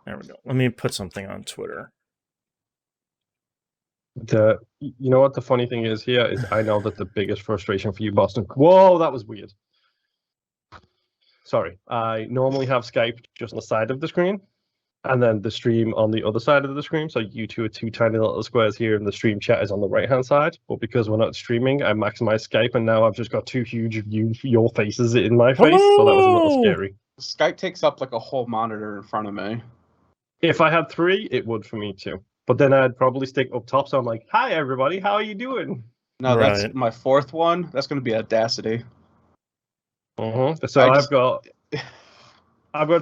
There we go. Let me put something on Twitter. You know what the funny thing is here is I know that the biggest frustration for you, Boston. Whoa, that was weird. Sorry, I normally have Skype just on the side of the screen, and then the stream on the other side of the screen. So you two are two tiny little squares here, and the stream chat is on the right hand side. But because we're not streaming, I maximize Skype, and now I've just got two huge your faces in my face. So that was a little scary. Skype takes up like a whole monitor in front of me. If I had three, it would for me too. But then I'd probably stick up top. So I'm like, "Hi everybody, how are you doing?" No, that's my fourth one. That's going to be Audacity. So I've got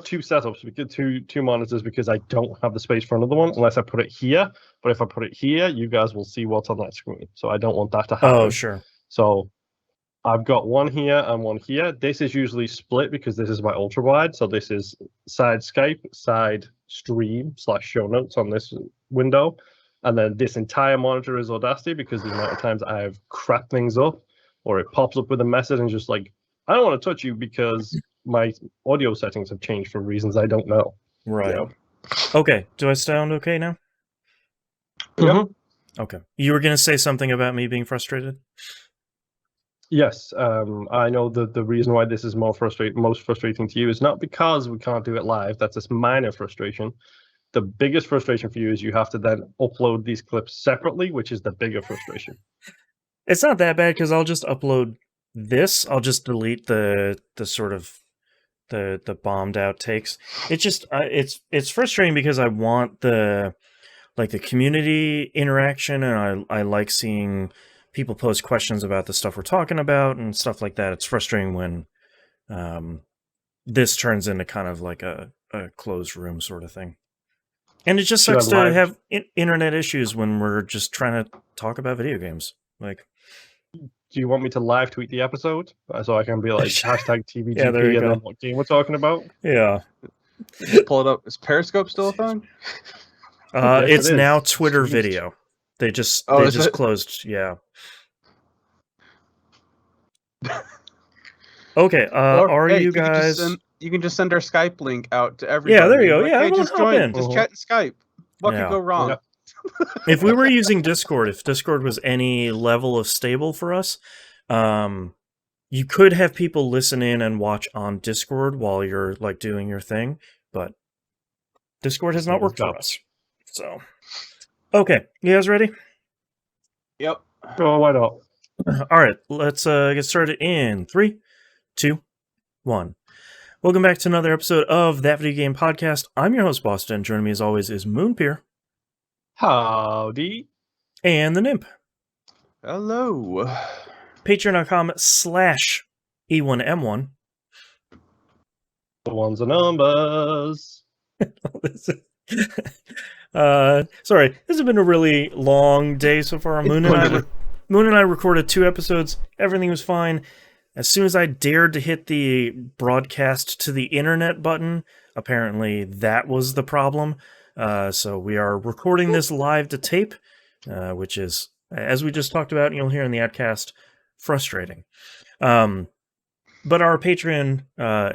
two setups, because two monitors, because I don't have the space for another one unless I put it here. But if I put it here, you guys will see what's on that screen. So I don't want that to happen. Oh, sure. So I've got one here and one here. This is usually split because this is my ultra wide. So this is side Skype, side stream / show notes on this window. And then this entire monitor is Audacity, because the amount of times I've crapped things up, or it pops up with a message and just like, I don't want to touch you because my audio settings have changed for reasons I don't know. Right. Yeah. Okay. Do I sound okay now? Yep. Okay. You were going to say something about me being frustrated? Yes. I know that the reason why this is most frustrating to you is not because we can't do it live. That's a minor frustration. The biggest frustration for you is you have to then upload these clips separately, which is the bigger frustration. It's not that bad, because I'll just upload this. I'll just delete the sort of the bombed out takes. It's just it's frustrating because I want the community interaction, and I like seeing people post questions about the stuff we're talking about and stuff like that. It's frustrating when this turns into kind of like a closed room sort of thing. And it just sucks to have internet issues when we're just trying to talk about video games. Like, do you want me to live tweet the episode so I can be like hashtag TVGP yeah, there you and go. then what game we're talking about? Yeah. Just pull it up. Is Periscope still a thing? Yes, it's now Twitter video. They just closed. Yeah. Okay. You guys? You can just send our Skype link out to everybody. Yeah, there you go. Like, yeah, hey, just join. Just chat in Skype. What Yeah. could go wrong? Yeah. If we were using Discord, if Discord was any level of stable for us, you could have people listen in and watch on Discord while you're like doing your thing, but Discord has not worked for us. So, okay, you guys ready? Yep. Oh, why not? All right, let's get started in 3, 2, 1. Welcome back to another episode of That Video Game Podcast. I'm your host, Boston. Joining me as always is Moonpier. Howdy. And the Nymph. Hello. Patreon.com/E1M1. The ones and numbers. Sorry, this has been a really long day so far. Moon and I recorded 2 episodes. Everything was fine. As soon as I dared to hit the broadcast to the internet button, apparently that was the problem. So we are recording this live to tape, which is, as we just talked about, you'll hear in the Adcast, frustrating. But our Patreon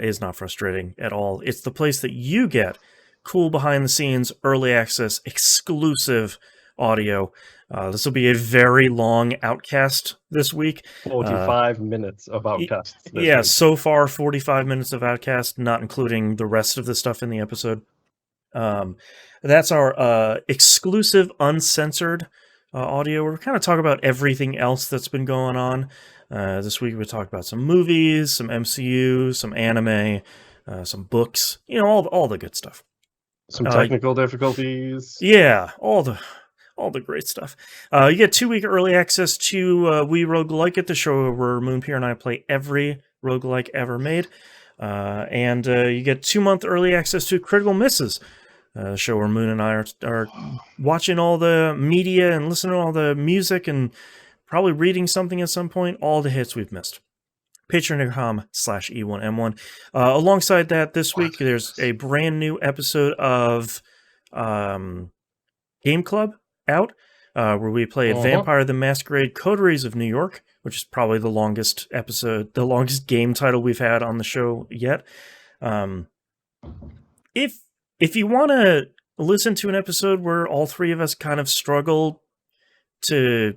is not frustrating at all. It's the place that you get cool behind-the-scenes, early access, exclusive audio. This will be a very long Outcast this week. 45 minutes of Outcast. Yeah, so far 45 minutes of Outcast, not including the rest of the stuff in the episode. That's our exclusive, uncensored audio. We're kind of talking about everything else that's been going on. This week we talked about some movies, some MCU, some anime, some books, all the good stuff. Some technical difficulties. Yeah, all the great stuff. You get 2-week early access to We Roguelike It, the show where Moonpier and I play every roguelike ever made. And you get 2-month early access to Critical Misses, the show where Moon and I are watching all the media and listening to all the music and probably reading something at some point, all the hits we've missed. Patreon.com/E1M1. Alongside that, this week there's a brand new episode of Game Club out, where we play Vampire the Masquerade Coteries of New York, which is probably the longest game title we've had on the show yet. If if you want to listen to an episode where all three of us kind of struggle to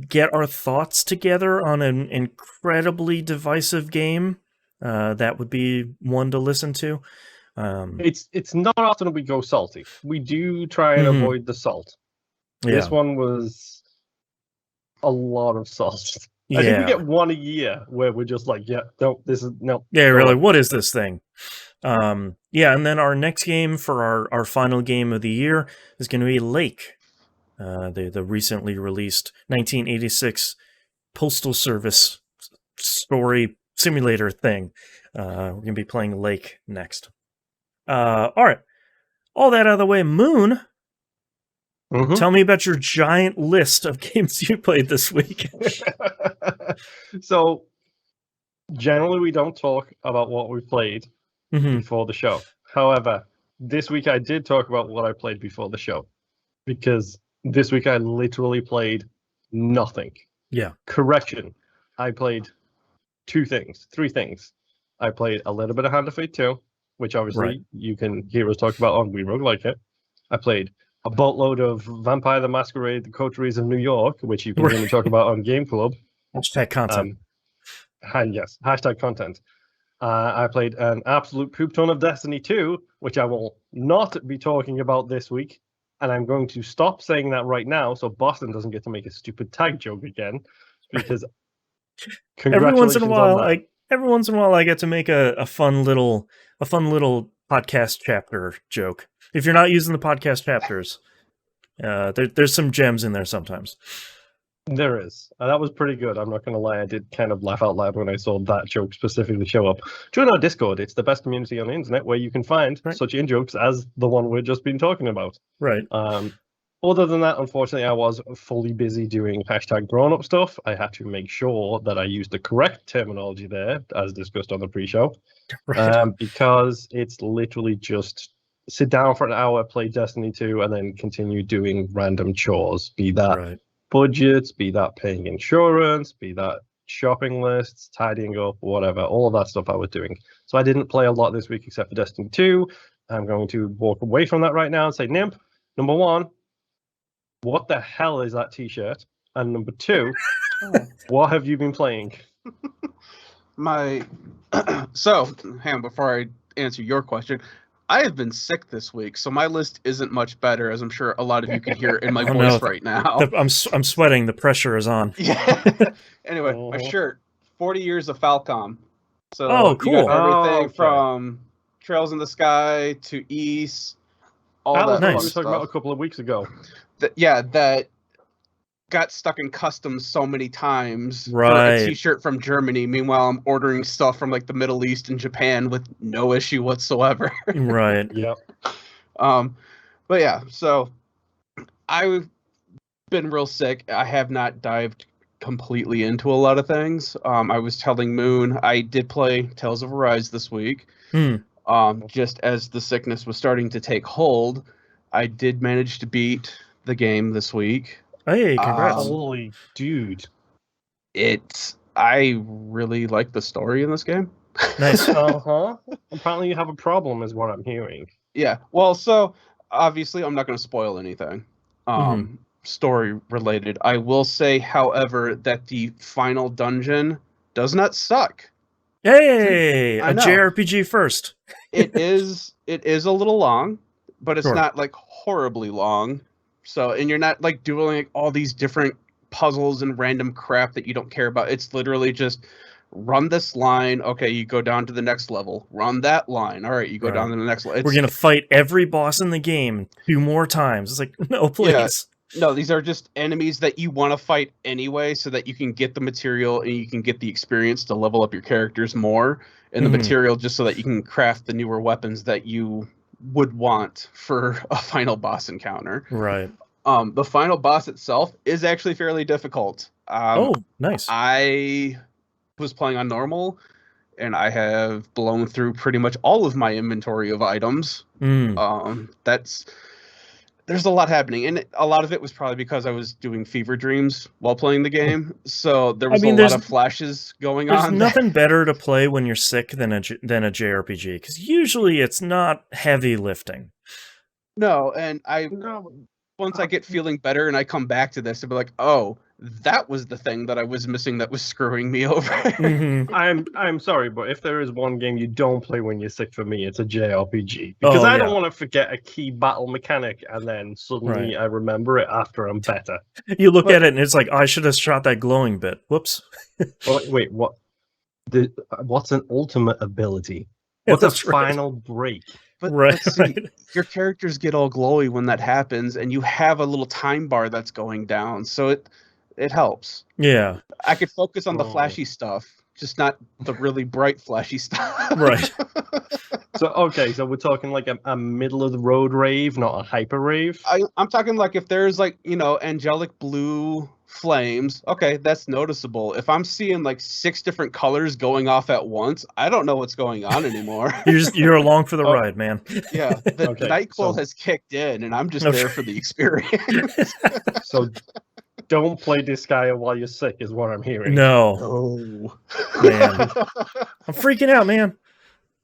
get our thoughts together on an incredibly divisive game, that would be one to listen to. It's not often we go salty. We do try and avoid the salt. This one was a lot of salt. I think we get one a year where we're just like, yeah, no, this is no. Yeah, really, what is this thing? And then our next game for our final game of the year is going to be Lake, the recently released 1986 Postal Service story simulator thing. We're going to be playing Lake next. All right. All that out of the way, Moon, tell me about your giant list of games you played this week. So, generally we don't talk about what we played before the show. However, this week I did talk about what I played before the show, because this week I literally played nothing. Yeah. Correction. I played three things. I played a little bit of Hand of Fate 2, which obviously you can hear us talk about on We Rogue Like It. I played a boatload of Vampire the Masquerade, The Coteries of New York, which you can hear me talk about on Game Club. Hashtag content. And yes, hashtag content. I played an absolute poop ton of Destiny 2, which I will not be talking about this week. And I'm going to stop saying that right now so Boston doesn't get to make a stupid tag joke again. Because every once in a while I get to make a fun little podcast chapter joke. If you're not using the podcast chapters, there's some gems in there sometimes. There is. That was pretty good. I'm not going to lie. I did kind of laugh out loud when I saw that joke specifically show up. Join our Discord. It's the best community on the internet where you can find such in-jokes as the one we've just been talking about. Right. Other than that, unfortunately, I was fully busy doing hashtag grown-up stuff. I had to make sure that I used the correct terminology there, as discussed on the pre-show, because it's literally just sit down for an hour, play Destiny 2, and then continue doing random chores, be that budgets, be that paying insurance, be that shopping lists, tidying up, whatever. All of that stuff I was doing. So I didn't play a lot this week except for Destiny 2. I'm going to walk away from that right now and say, Nimp, number one, what the hell is that t-shirt? And number two, what have you been playing? So, hang on, before I answer your question, I have been sick this week, so my list isn't much better, as I'm sure a lot of you can hear in my voice right now. I'm sweating. The pressure is on. Yeah. Anyway, my shirt, 40 years of Falcom. So cool. You got everything from Trails in the Sky to East, all that we were stuff. talking about a couple of weeks ago. That got stuck in customs so many times for a t-shirt from Germany. Meanwhile, I'm ordering stuff from like the Middle East and Japan with no issue whatsoever. Right. Yep. But yeah, so I've been real sick. I have not dived completely into a lot of things. I was telling Moon I did play Tales of Arise this week. Just as the sickness was starting to take hold, I did manage to beat the game this week. Hey, congrats. Holy dude. I really like the story in this game. Nice. Apparently you have a problem is what I'm hearing. Yeah. Well, so obviously I'm not going to spoil anything story related. I will say, however, that the final dungeon does not suck. Hey, a JRPG first. It is a little long, but it's not like horribly long. So, and you're not like doing like all these different puzzles and random crap that you don't care about. It's literally just run this line. Okay, you go down to the next level. Run that line. All right, you go down to the next level. We're going to fight every boss in the game 2 more times. It's like, no, please. Yeah. No, these are just enemies that you want to fight anyway so that you can get the material and you can get the experience to level up your characters more. And the material just so that you can craft the newer weapons that you would want for a final boss encounter. Right. The final boss itself is actually fairly difficult. Nice. I was playing on normal, and I have blown through pretty much all of my inventory of items. there's a lot happening, and a lot of it was probably because I was doing fever dreams while playing the game. So there was a lot of flashes going on. There's nothing better to play when you're sick than a JRPG, because usually it's not heavy lifting. No, and once I get feeling better and I come back to this, I'll be like, oh, that was the thing that I was missing that was screwing me over. Mm-hmm. I'm sorry, but if there is one game you don't play when you're sick, for me, it's a JRPG. Because I don't want to forget a key battle mechanic and then suddenly I remember it after I'm better. You look at it and it's like, I should have shot that glowing bit. Whoops. Wait, what? What's an ultimate ability? What's a final break? But see, your characters get all glowy when that happens, and you have a little time bar that's going down, so it helps. Yeah. I could focus on the flashy stuff, just not the really bright flashy stuff. Right. So we're talking like a middle of the road rave, not a hyper rave. I'm talking like if there's like, angelic blue flames, okay, that's noticeable. If I'm seeing like 6 different colors going off at once, I don't know what's going on anymore. You're along for the ride, man. Yeah, the NyQuil has kicked in, and I'm just there for the experience. So don't play Disgaea while you're sick, is what I'm hearing. No. Oh, man, I'm freaking out, man.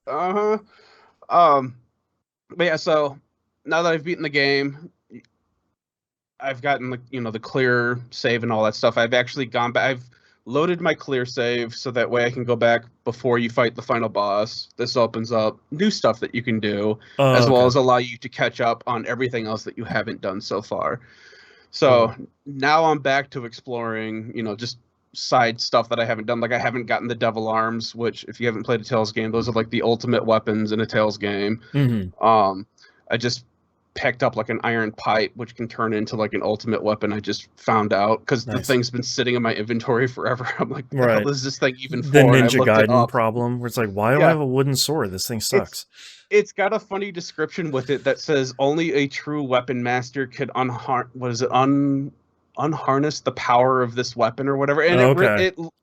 But yeah, so now that I've beaten the game, I've gotten the clear save and all that stuff. I've actually gone back. I've loaded my clear save so that way I can go back before you fight the final boss. This opens up new stuff that you can do, as well as allow you to catch up on everything else that you haven't done so far. So now I'm back to exploring, just side stuff that I haven't done. Like I haven't gotten the Devil Arms, which if you haven't played a Tales game, those are like the ultimate weapons in a Tales game. Mm-hmm. I just picked up like an iron pipe, which can turn into like an ultimate weapon. I just found out because the thing's been sitting in my inventory forever. I'm like, what the hell is this thing even for? The Ninja Gaiden problem, where it's like, why do I have a wooden sword? This thing sucks. It's got a funny description with it that says only a true weapon master could unharness the power of this weapon or whatever. And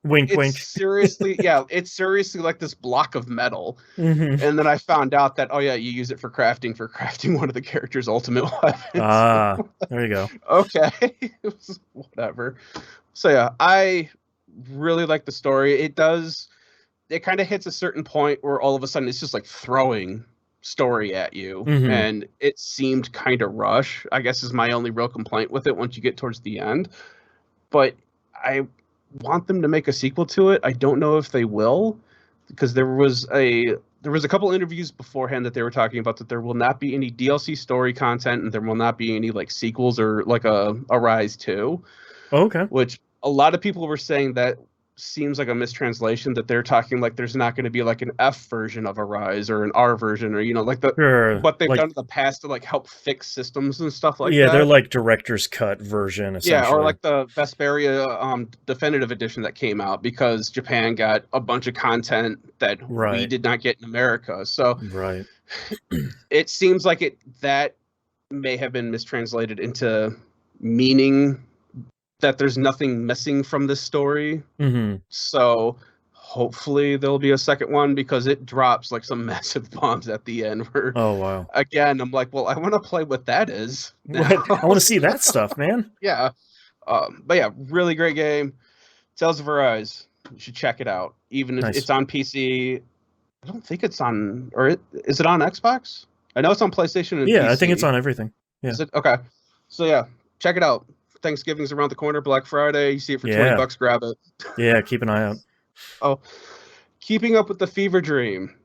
wink. Seriously, it's seriously like this block of metal. Mm-hmm. And then I found out that you use it for crafting one of the character's ultimate weapons. There you go. Okay, whatever. So yeah, I really like the story. It kind of hits a certain point where all of a sudden it's just like throwing story at you, and it seemed kind of rush, I guess, is my only real complaint with it once you get towards the end. But I want them to make a sequel to it. I don't know if they will, because there was a couple interviews beforehand that they were talking about that there will not be any DLC story content, and there will not be any like sequels or like a Rise 2. Okay. Which a lot of people were saying that seems like a mistranslation, that they're talking like there's not going to be like an F version of Arise or an R version, or like what they've done in the past to like help fix systems and stuff like that. Yeah, they're like director's cut version, essentially. Yeah, or like the Vesperia definitive edition that came out because Japan got a bunch of content that we did not get in America. So it seems like that may have been mistranslated into meaning that there's nothing missing from this story. Mm-hmm. So hopefully there'll be a second one, because it drops like some massive bombs at the end where, again, I'm like, well, I want to play what that is. I want to see that stuff, man. Yeah. But yeah, really great game. Tales of Arise. You should check it out. Even if it's on PC. I don't think it's on, or is it on Xbox? I know it's on PlayStation and PC. I think it's on everything. Yeah. Is it? Okay. So yeah, check it out. Thanksgiving's around the corner, Black Friday. You see it for $20, grab it. Yeah, keep an eye out. Oh, keeping up with the fever dream.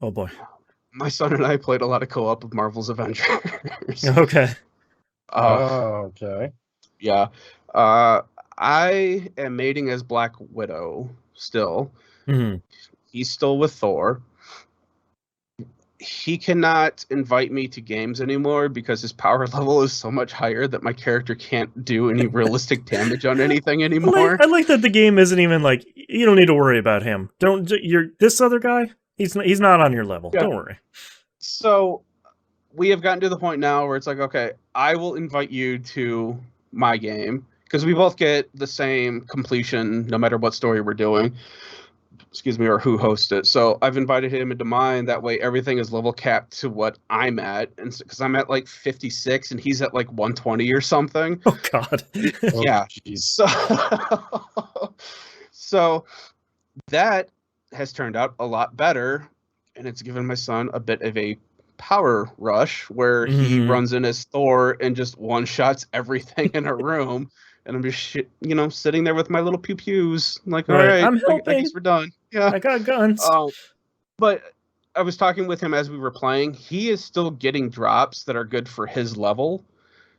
Oh boy. My son and I played a lot of co-op of Marvel's Avengers. Okay. Okay. Yeah. I am mating as Black Widow still. Mm-hmm. He's still with Thor. He cannot invite me to games anymore because his power level is so much higher that my character can't do any realistic damage on anything anymore. I like that the game isn't even like, you don't need to worry about him. This other guy, he's not on your level. Yeah. Don't worry. So we have gotten to the point now where it's like, okay, I will invite you to my game because we both get the same completion no matter what story we're doing. or who hosts it. So I've invited him into mine. That way everything is level capped to what I'm at. And because I'm at like 56 and he's at like 120 or something. Oh, God. Yeah. So, so that has turned out a lot better. And it's given my son a bit of a power rush where he runs in as Thor and just one-shots everything in a room. And I'm just, sitting there with my little pew-pews. Like, all right, I'm helping. I guess we're done. Yeah. I got guns. But I was talking with him as we were playing. He is still getting drops that are good for his level.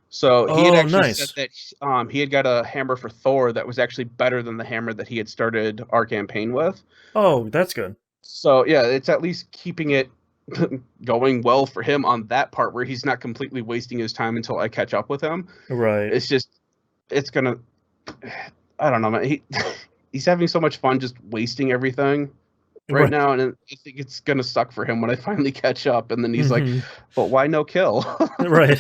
So he had actually said that he had got a hammer for Thor that was actually better than the hammer that he had started our campaign with. Oh, that's good. So, yeah, it's at least keeping it going well for him on that part where he's not completely wasting his time until I catch up with him. Right. It's just, it's going to, I don't know, man. He's having so much fun just wasting everything right now, and I think it's going to suck for him when I finally catch up, and then he's like, but why no kill? Right.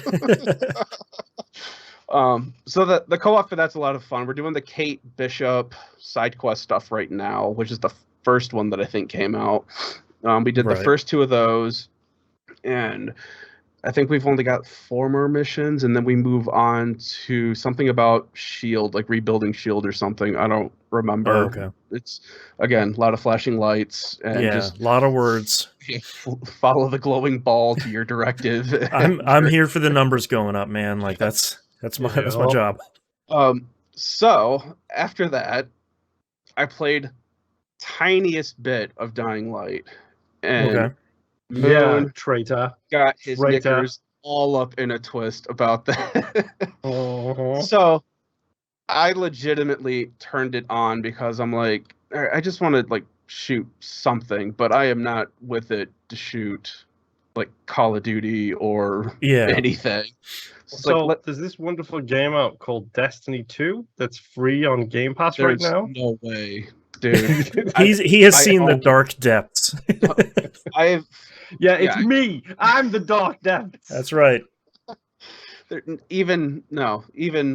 So the co-op for that's a lot of fun. We're doing the Kate Bishop side quest stuff right now, which is the first one that I think came out. We did the first two of those, and I think we've only got 4 more missions, and then we move on to something about S.H.I.E.L.D., like rebuilding S.H.I.E.L.D. or something. I don't remember. Oh, okay. It's, again, a lot of flashing lights. And just a lot of words. Follow the glowing ball to your directive. I'm here for the numbers going up, man. Like, that's my job. So, after that, I played tiniest bit of Dying Light. And Moon traitor got his knickers all up in a twist about that. So I legitimately turned it on because I'm like, I just want to like shoot something, but I am not with it to shoot like Call of Duty or anything. So there's this wonderful game out called Destiny 2 that's free on Game Pass right now. No way. Dude, he has seen the dark depths. It's me. I'm the dark depths. That's right. Even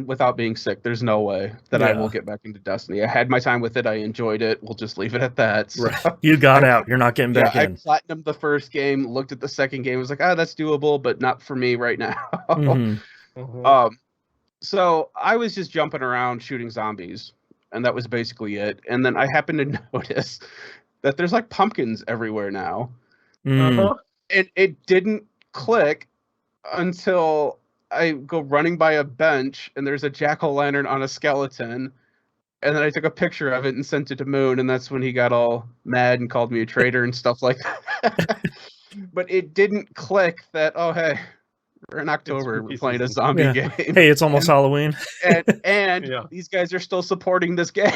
without being sick, there's no way that I will get back into Destiny. I had my time with it. I enjoyed it. We'll just leave it at that. So. Right. You got out. You're not getting back in. I platinumed the first game, looked at the second game, was like, that's doable, but not for me right now. So I was just jumping around shooting zombies. And that was basically it. And then I happened to notice that there's like pumpkins everywhere now. And it didn't click until I go running by a bench and there's a jack-o'-lantern on a skeleton. And then I took a picture of it and sent it to Moon. And that's when he got all mad and called me a traitor and stuff like that. But it didn't click that, oh, hey, we're in October, we're playing a zombie game. Hey, it's almost Halloween. And these guys are still supporting this game.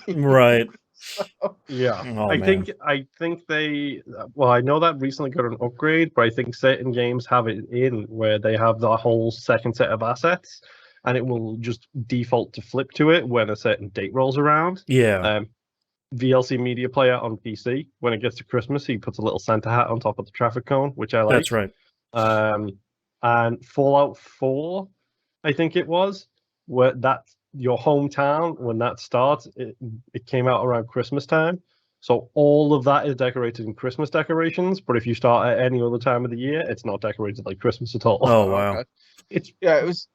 Right. So, I think they, I know that recently got an upgrade, but I think certain games have it in where they have the whole second set of assets and it will just default to flip to it when a certain date rolls around. VLC Media Player on PC, when it gets to Christmas, he puts a little Santa hat on top of the traffic cone, which I like. That's right. And Fallout 4, I think it was, where that's your hometown, when that starts, it came out around Christmas time. So all of that is decorated in Christmas decorations, but if you start at any other time of the year, it's not decorated like Christmas at all. Oh, wow. It was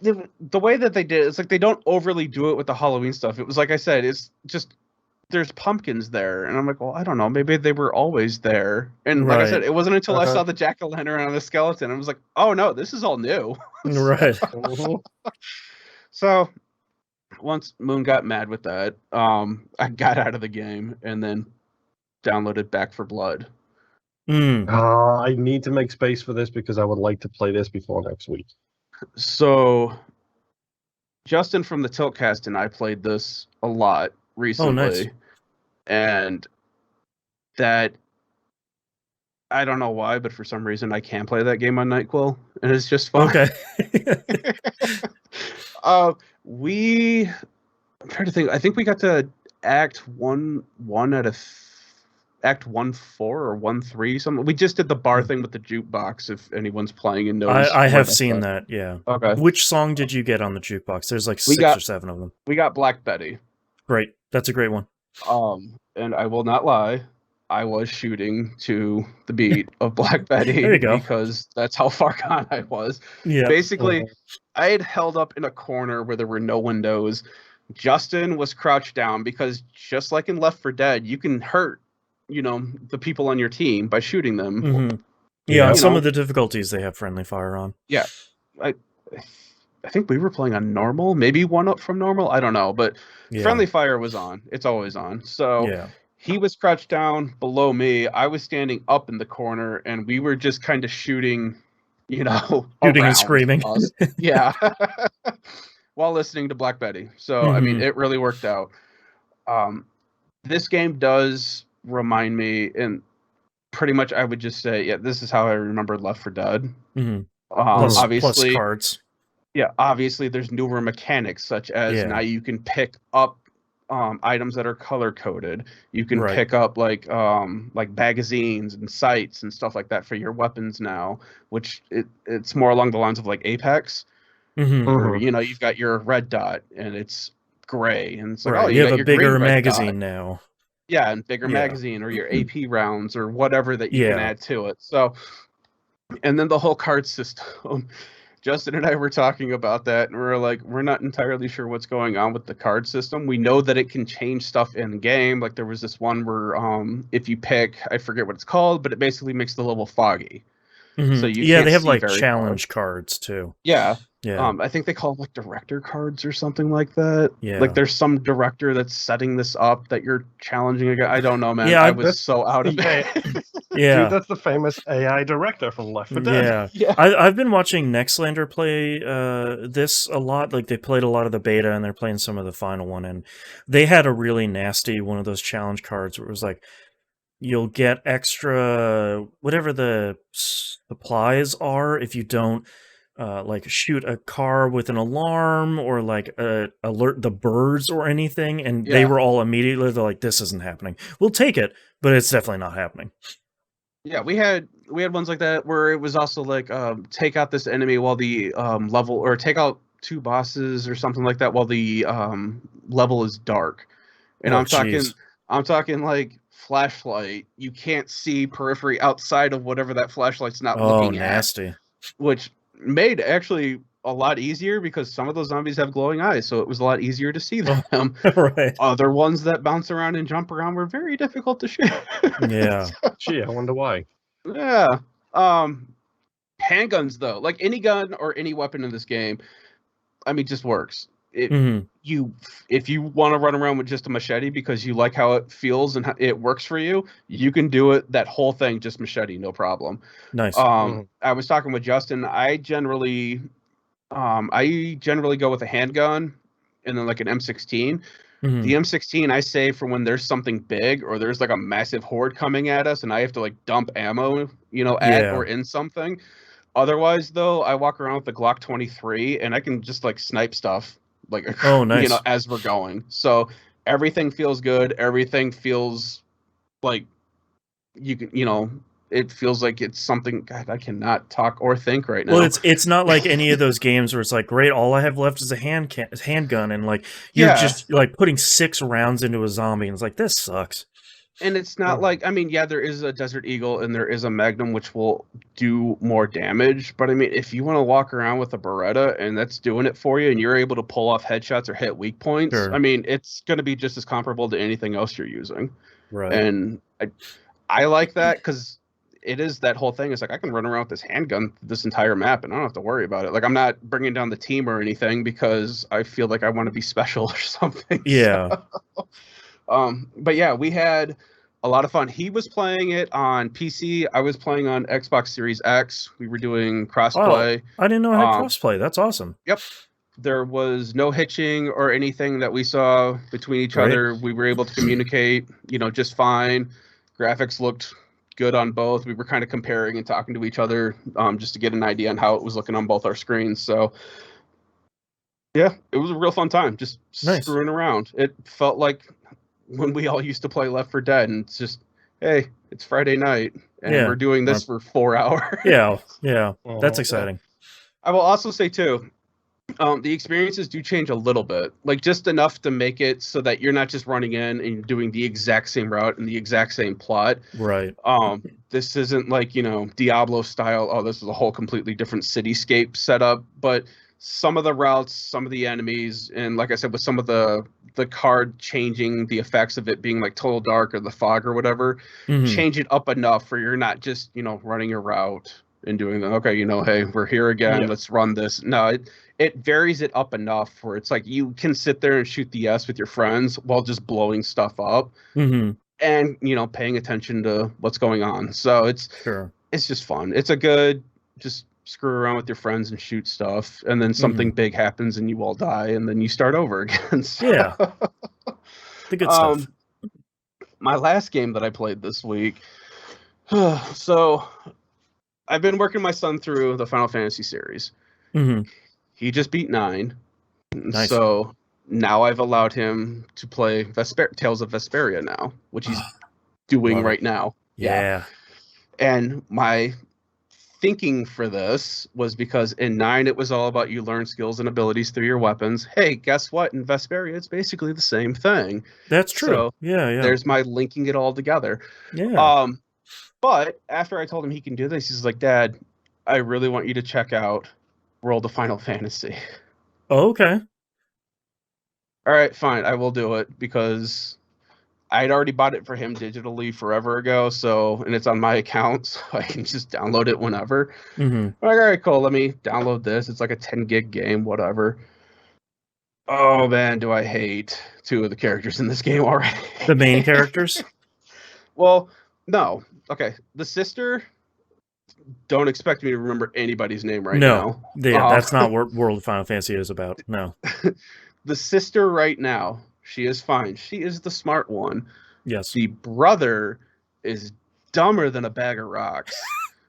the way that they did it, it's like they don't overly do it with the Halloween stuff. It was like I said, it's just there's pumpkins there, and I'm like, well, I don't know, maybe they were always there. And like I said, it wasn't until I saw the jack-o'-lantern on the skeleton, I was like, oh no, this is all new. Right. So once Moon got mad with that, I got out of the game and then downloaded Back 4 Blood. I need to make space for this because I would like to play this before next week. So Justin from the Tiltcast and I played this a lot recently. Oh, nice. And that, I don't know why, but for some reason I can play that game on NyQuil, and it's just fun. Okay. I'm trying to think. I think we got to Act 1 out of Act 1-4 or 1-3 something. We just did the bar thing with the jukebox. If anyone's playing and knows, I have seen that. Yeah. Okay. Which song did you get on the jukebox? There's like 6 or 7 of them. We got Black Betty. Great. That's a great one. and I will not lie, I was shooting to the beat of Black Betty There you go. because that's how far gone I was. Yeah. Basically, I had held up in a corner where there were no windows. Justin was crouched down because just like in Left 4 Dead, you can hurt, the people on your team by shooting them. Mm-hmm. Yeah, on some know. of the difficulties they have friendly fire on. Yeah. I think we were playing on normal, maybe one up from normal. I don't know, but friendly fire was on. It's always on. So he was crouched down below me. I was standing up in the corner, and we were just kind of shooting, shooting and screaming. Yeah. While listening to Black Betty. So, I mean, it really worked out. This game does remind me, and pretty much I would just say, this is how I remembered Left 4 Dead. Obviously, plus cards. Yeah, obviously there's newer mechanics such as now you can pick up items that are color coded. You can pick up like magazines and sights and stuff like that for your weapons now, which it's more along the lines of like Apex. Where, you've got your red dot and it's gray, and it's like you have a bigger magazine now. Yeah, and bigger magazine, or your AP rounds, or whatever that you can add to it. So, and then the whole card system. Justin and I were talking about that, and we're not entirely sure what's going on with the card system. We know that it can change stuff in game. Like there was this one where if you pick, I forget what it's called, but it basically makes the level foggy. So you they have like challenge cards too. Yeah. I think they call them like director cards or something like that. Yeah. Like there's some director that's setting this up that you're challenging again. I don't know, man. I was so out of it. Dude, that's the famous AI director from Left 4 Dead. Yeah. I've been watching Nextlander play this a lot. Like they played a lot of the beta and they're playing some of the final one, and they had a really nasty one of those challenge cards where it was like, you'll get extra whatever the supplies are if you don't like shoot a car with an alarm or like alert the birds or anything, and they were all immediately like, this isn't happening. We'll take it, but it's definitely not happening. Yeah, we had ones like that where it was also like take out this enemy while the level, or take out 2 bosses or something like that while the level is dark. And I'm talking like flashlight. You can't see periphery outside of whatever that flashlight's not looking nasty. Which made actually a lot easier because some of those zombies have glowing eyes, so it was a lot easier to see them. Other ones that bounce around and jump around were very difficult to shoot. Gee, I wonder why. Yeah. Handguns though, like any gun or any weapon in this game, I mean, just works. If you want to run around with just a machete because you like how it feels and it works for you, you can do it. That whole thing, just machete, no problem. Nice. I was talking with Justin. I generally go with a handgun and then like an M16. The M16 I save for when there's something big or there's like a massive horde coming at us and I have to like dump ammo, at or in something. Otherwise, though, I walk around with the Glock 23 and I can just like snipe stuff. Like, nice. As we're going. So everything feels good. Everything feels like you can, it feels like it's something. God, I cannot talk or think right now. Well, it's not like any of those games where it's like, great, all I have left is a handgun, and like you're just like putting 6 rounds into a zombie, and it's like, this sucks. And it's not like, I mean, there is a Desert Eagle and there is a Magnum which will do more damage. But I mean, if you want to walk around with a Beretta and that's doing it for you and you're able to pull off headshots or hit weak points, I mean, it's going to be just as comparable to anything else you're using. Right. And I like that because it is that whole thing. It's like, I can run around with this handgun this entire map and I don't have to worry about it. Like, I'm not bringing down the team or anything because I feel like I want to be special or something. Yeah. But yeah, we had a lot of fun. He was playing it on PC. I was playing on Xbox Series X. We were doing crossplay. Oh, I didn't know I had crossplay. That's awesome. Yep. There was no hitching or anything that we saw between each other. We were able to communicate, just fine. Graphics looked good on both. We were kind of comparing and talking to each other just to get an idea on how it was looking on both our screens. So yeah, it was a real fun time. Just screwing around. It felt like when we all used to play Left 4 Dead, and it's just, hey, it's Friday night, and we're doing this for 4 hours. Yeah, that's exciting. I will also say, too, The experiences do change a little bit, like just enough to make it so that you're not just running in and doing the exact same route and the exact same plot. Right. This isn't like, Diablo style. Oh, this is a whole completely different cityscape setup. But some of the routes, some of the enemies, and like I said, with some of the card changing, the effects of it being like total dark or the fog or whatever, change it up enough where you're not just running your route and doing the hey, we're here again, let's run this. No, it varies it up enough where it's like you can sit there and shoot the S with your friends while just blowing stuff up. And paying attention to what's going on. So it's just fun. It's a good just screw around with your friends and shoot stuff, and then something big happens and you all die, and then you start over again. So, yeah, the good stuff. My last game that I played this week. So I've been working my son through the Final Fantasy series. He just beat 9. Nice. So now I've allowed him to play Tales of Vesperia now, which he's doing right now. Yeah. And my thinking for this was because in 9 it was all about you learn skills and abilities through your weapons. Hey, guess what? In Vesperia, it's basically the same thing. That's true. So yeah. There's my linking it all together. Yeah. But after I told him he can do this, he's like, Dad, I really want you to check out World of Final Fantasy. Oh, okay. All right, fine. I will do it because I'd already bought it for him digitally forever ago. And it's on my account, so I can just download it whenever. I'm like, all right, cool. Let me download this. It's like a 10 gig game, whatever. Oh man, do I hate 2 of the characters in this game already. The main characters? Well, no. Okay, the sister. Don't expect me to remember anybody's name right now. Yeah, that's not what World of Final Fantasy is about. No. The sister right now, she is fine. She is the smart one. Yes. The brother is dumber than a bag of rocks.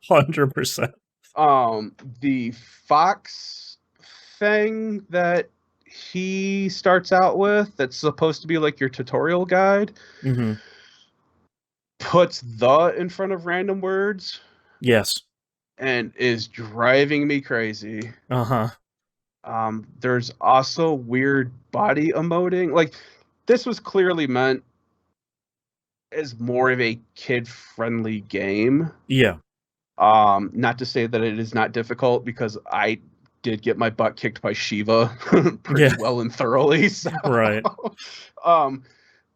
100%. The fox thing that he starts out with, that's supposed to be like your tutorial guide, puts the in front of random words. Yes. And is driving me crazy. There's also weird body emoting. Like, this was clearly meant as more of a kid-friendly game. Yeah. Not to say that it is not difficult, because I did get my butt kicked by Shiva pretty well and thoroughly. So. Right.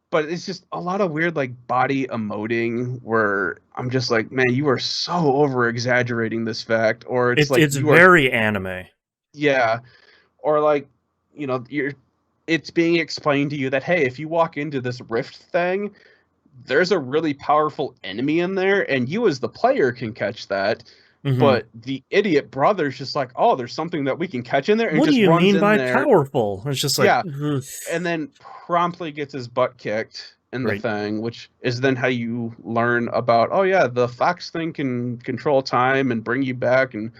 But it's just a lot of weird, like, body emoting where I'm just like, man, you are so over-exaggerating this fact. Or it's like... It's very anime. Yeah. Or, like, it's being explained to you that, hey, if you walk into this rift thing, there's a really powerful enemy in there, and you as the player can catch that. But the idiot brother's just like, oh, there's something that we can catch in there. And what just do you runs mean in by there. Powerful? It's just like, yeah. And then promptly gets his butt kicked in the thing, which is then how you learn about, oh yeah, the fox thing can control time and bring you back and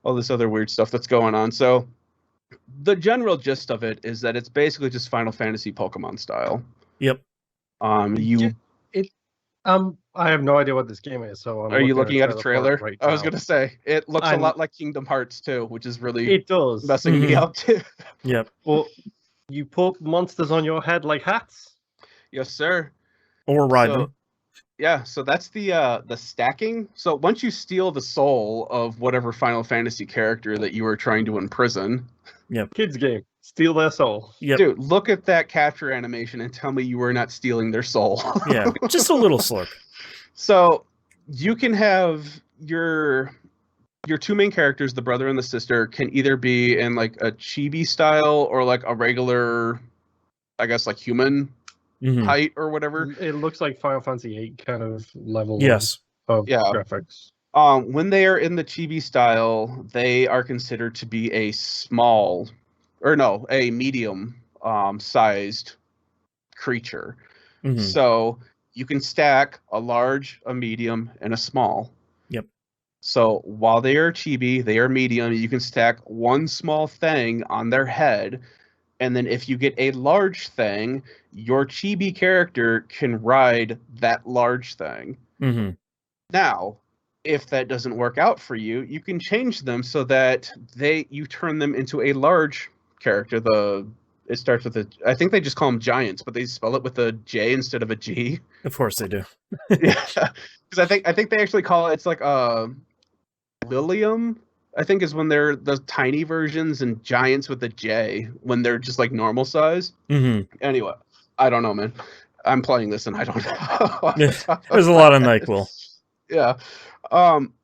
all this other weird stuff that's going on. So the general gist of it is that it's basically just Final Fantasy Pokemon style. Yep. I have no idea what this game is, so are you looking at a trailer? Right I was gonna say it looks a lot like Kingdom Hearts too, which is really messing me up too. Yep. Well, you put monsters on your head like hats? Yes, sir. Or ride them. Yeah, so that's the stacking. So once you steal the soul of whatever Final Fantasy character that you were trying to imprison. Yep. Kids game. Steal their soul. Yep. Dude, look at that capture animation and tell me you were not stealing their soul. Yeah, just a little slurp. So you can have your 2 main characters, the brother and the sister, can either be in like a chibi style or like a regular, I guess, like human height or whatever. It looks like Final Fantasy VIII kind of level of graphics. When they are in the chibi style, they are considered to be a medium sized creature. So you can stack a large, a medium, and a small. Yep. So while they are chibi, they are medium, you can stack one small thing on their head. And then if you get a large thing, your chibi character can ride that large thing. Now, if that doesn't work out for you, you can change them so that you turn them into a large character. It starts with I think they just call them giants, but they spell it with a J instead of a G. Of course they do. Yeah, because I think they actually call it's like Lilium. I think is when they're the tiny versions, and giants with a J when they're just like normal size. Mm-hmm. Anyway, I don't know, man. I'm playing this and I don't know. There's a lot of NyQuil. Yeah.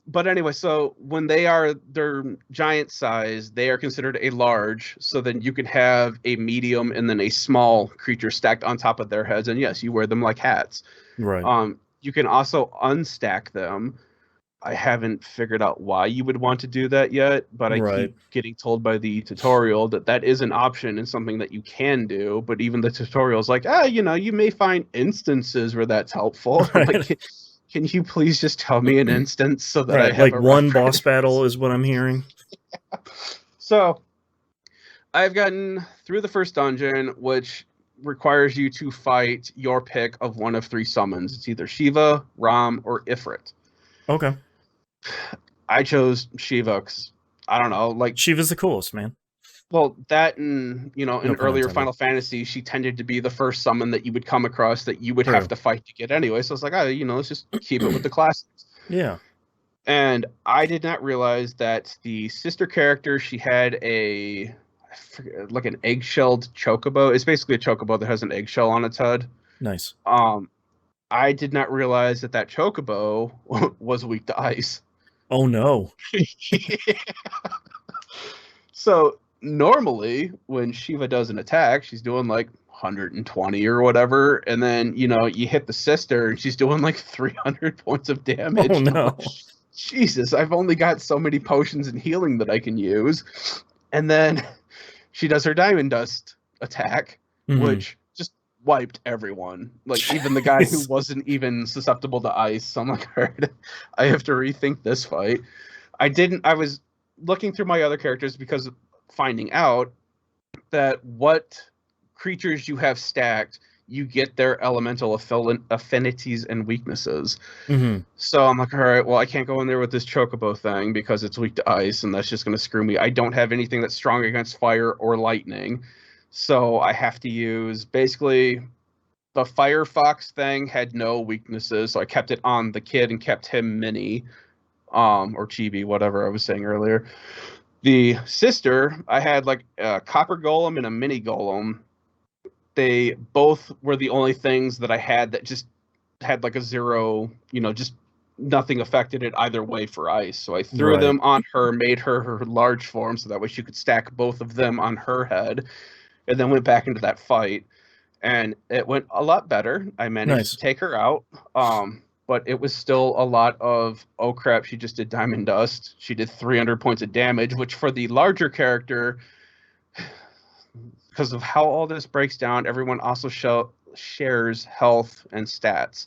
But anyway, so when they're giant size, they are considered a large. So then you can have a medium and then a small creature stacked on top of their heads. And yes, you wear them like hats. Right. You can also unstack them. I haven't figured out why you would want to do that yet, but I keep getting told by the tutorial that is an option and something that you can do. But even the tutorial is like, you may find instances where that's helpful. Right. I'm like, can you please just tell me an instance so that I have like one boss battle is what I'm hearing. Yeah. So I've gotten through the first dungeon, which requires you to fight your pick of one of 3 summons. It's either Shiva, Ram, or Ifrit. Okay. I chose Shiva because I don't know, like Shiva's the coolest, man. Well, that and in earlier Final Fantasy, she tended to be the first summon that you would come across that you would have to fight to get anyway. So it's like, let's just keep it with the classics. Yeah. And I did not realize that the sister character, she had like an egg-shelled chocobo. It's basically a chocobo that has an eggshell on its head. Nice. I did not realize that chocobo was weak to ice. Oh no. So normally when Shiva does an attack, she's doing like 120 or whatever, and then you hit the sister and she's doing like 300 points of damage. Oh no. Jesus, I've only got so many potions and healing that I can use. And then she does her Diamond Dust attack, which just wiped everyone. Like even the guy who wasn't even susceptible to ice. So I'm like, all right, I have to rethink this fight. I was looking through my other characters because finding out that what creatures you have stacked, you get their elemental affinities and weaknesses. So I'm like, all right, well, I can't go in there with this chocobo thing because it's weak to ice, and that's just going to screw me. I don't have anything that's strong against fire or lightning, so I have to use basically the Firefox thing had no weaknesses, so I kept it on the kid and kept him mini, or chibi, whatever I was saying earlier. The sister, I had like a copper golem and a mini golem. They both were the only things that I had that just had like a 0, just nothing affected it either way for ice. So I threw them on her, made her large form so that way she could stack both of them on her head, and then went back into that fight. And it went a lot better. I managed to take her out. But it was still a lot of, oh crap, she just did Diamond Dust. She did 300 points of damage, which for the larger character, because of how all this breaks down, everyone also shares health and stats.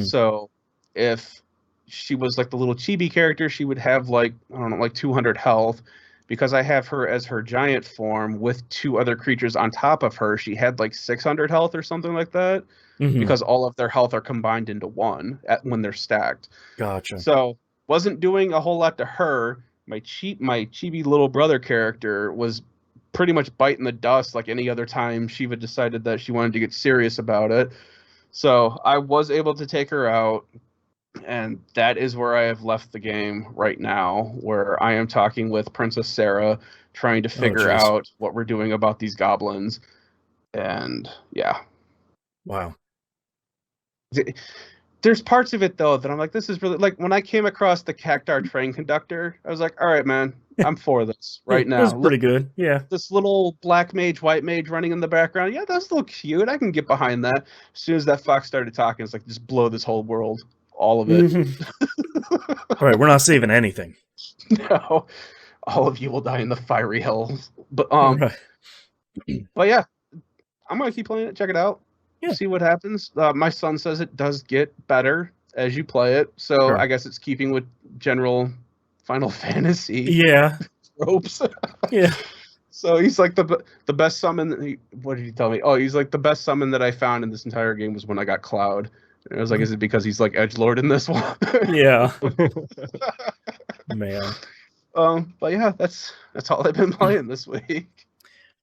So if she was like the little chibi character, she would have like, I don't know, like 200 health. Because I have her as her giant form with 2 other creatures on top of her, she had like 600 health or something like that. Because all of their health are combined into one when they're stacked. Gotcha. So wasn't doing a whole lot to her. My chibi little brother character was pretty much biting the dust like any other time Shiva decided that she wanted to get serious about it. So I was able to take her out, and that is where I have left the game right now, where I am talking with Princess Sarah, trying to figure out what we're doing about these goblins. And yeah. Wow. There's parts of it though that I'm like, this is really like when I came across the Cactar train conductor, I was like, all right, man, I'm for this right now. That's pretty good. Yeah. This little black mage, white mage running in the background. Yeah, that's a little cute. I can get behind that. As soon as that fox started talking, it's like, just blow this whole world. All of it. All right, we're not saving anything. No. All of you will die in the fiery hells. But but yeah, I'm gonna keep playing it, check it out. Yeah. See what happens. My son says it does get better as you play it, so I guess it's keeping with general Final Fantasy tropes. Yeah. So he's like the best summon. What did he tell me? Oh, he's like the best summon that I found in this entire game was when I got Cloud. And I was like, is it because he's like edgelord in this one? Yeah, man. But yeah, that's all I've been playing this week.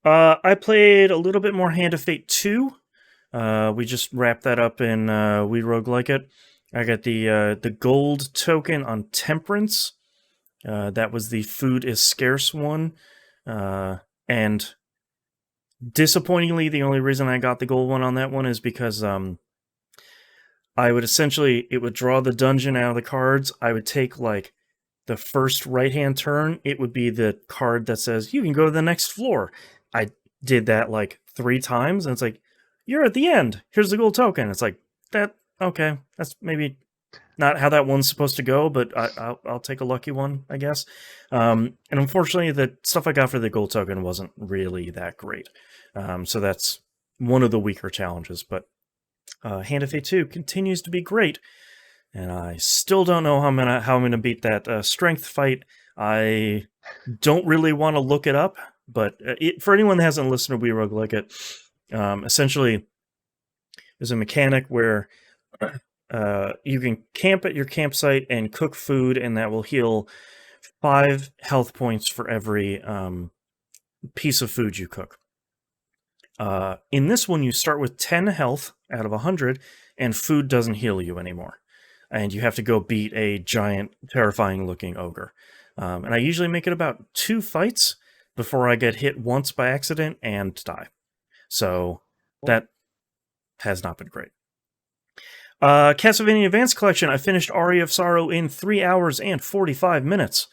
I played a little bit more Hand of Fate 2. We just wrapped that up in We Roguelike It. I got the gold token on Temperance. That was the food is scarce one. And disappointingly, the only reason I got the gold one on that one is because I would it would draw the dungeon out of the cards. I would take like the first right-hand turn. It would be the card that says, you can go to the next floor. I did that like 3 times, and it's like, you're at the end. Here's the gold token. It's like, okay, that's maybe not how that one's supposed to go, but I'll take a lucky one, I guess. And unfortunately, the stuff I got for the gold token wasn't really that great. So that's one of the weaker challenges. But Hand of Fate 2 continues to be great, and I still don't know how I'm gonna beat that strength fight. I don't really want to look it up, but for anyone that hasn't listened to We Roguelike It, essentially, there's a mechanic where you can camp at your campsite and cook food, and that will heal 5 health points for every piece of food you cook. In this one, you start with 10 health out of 100, and food doesn't heal you anymore. And you have to go beat a giant, terrifying-looking ogre. And I usually make it about 2 fights before I get hit once by accident and die. So that has not been great. Castlevania Advance Collection, I finished Aria of Sorrow in 3 hours and 45 minutes.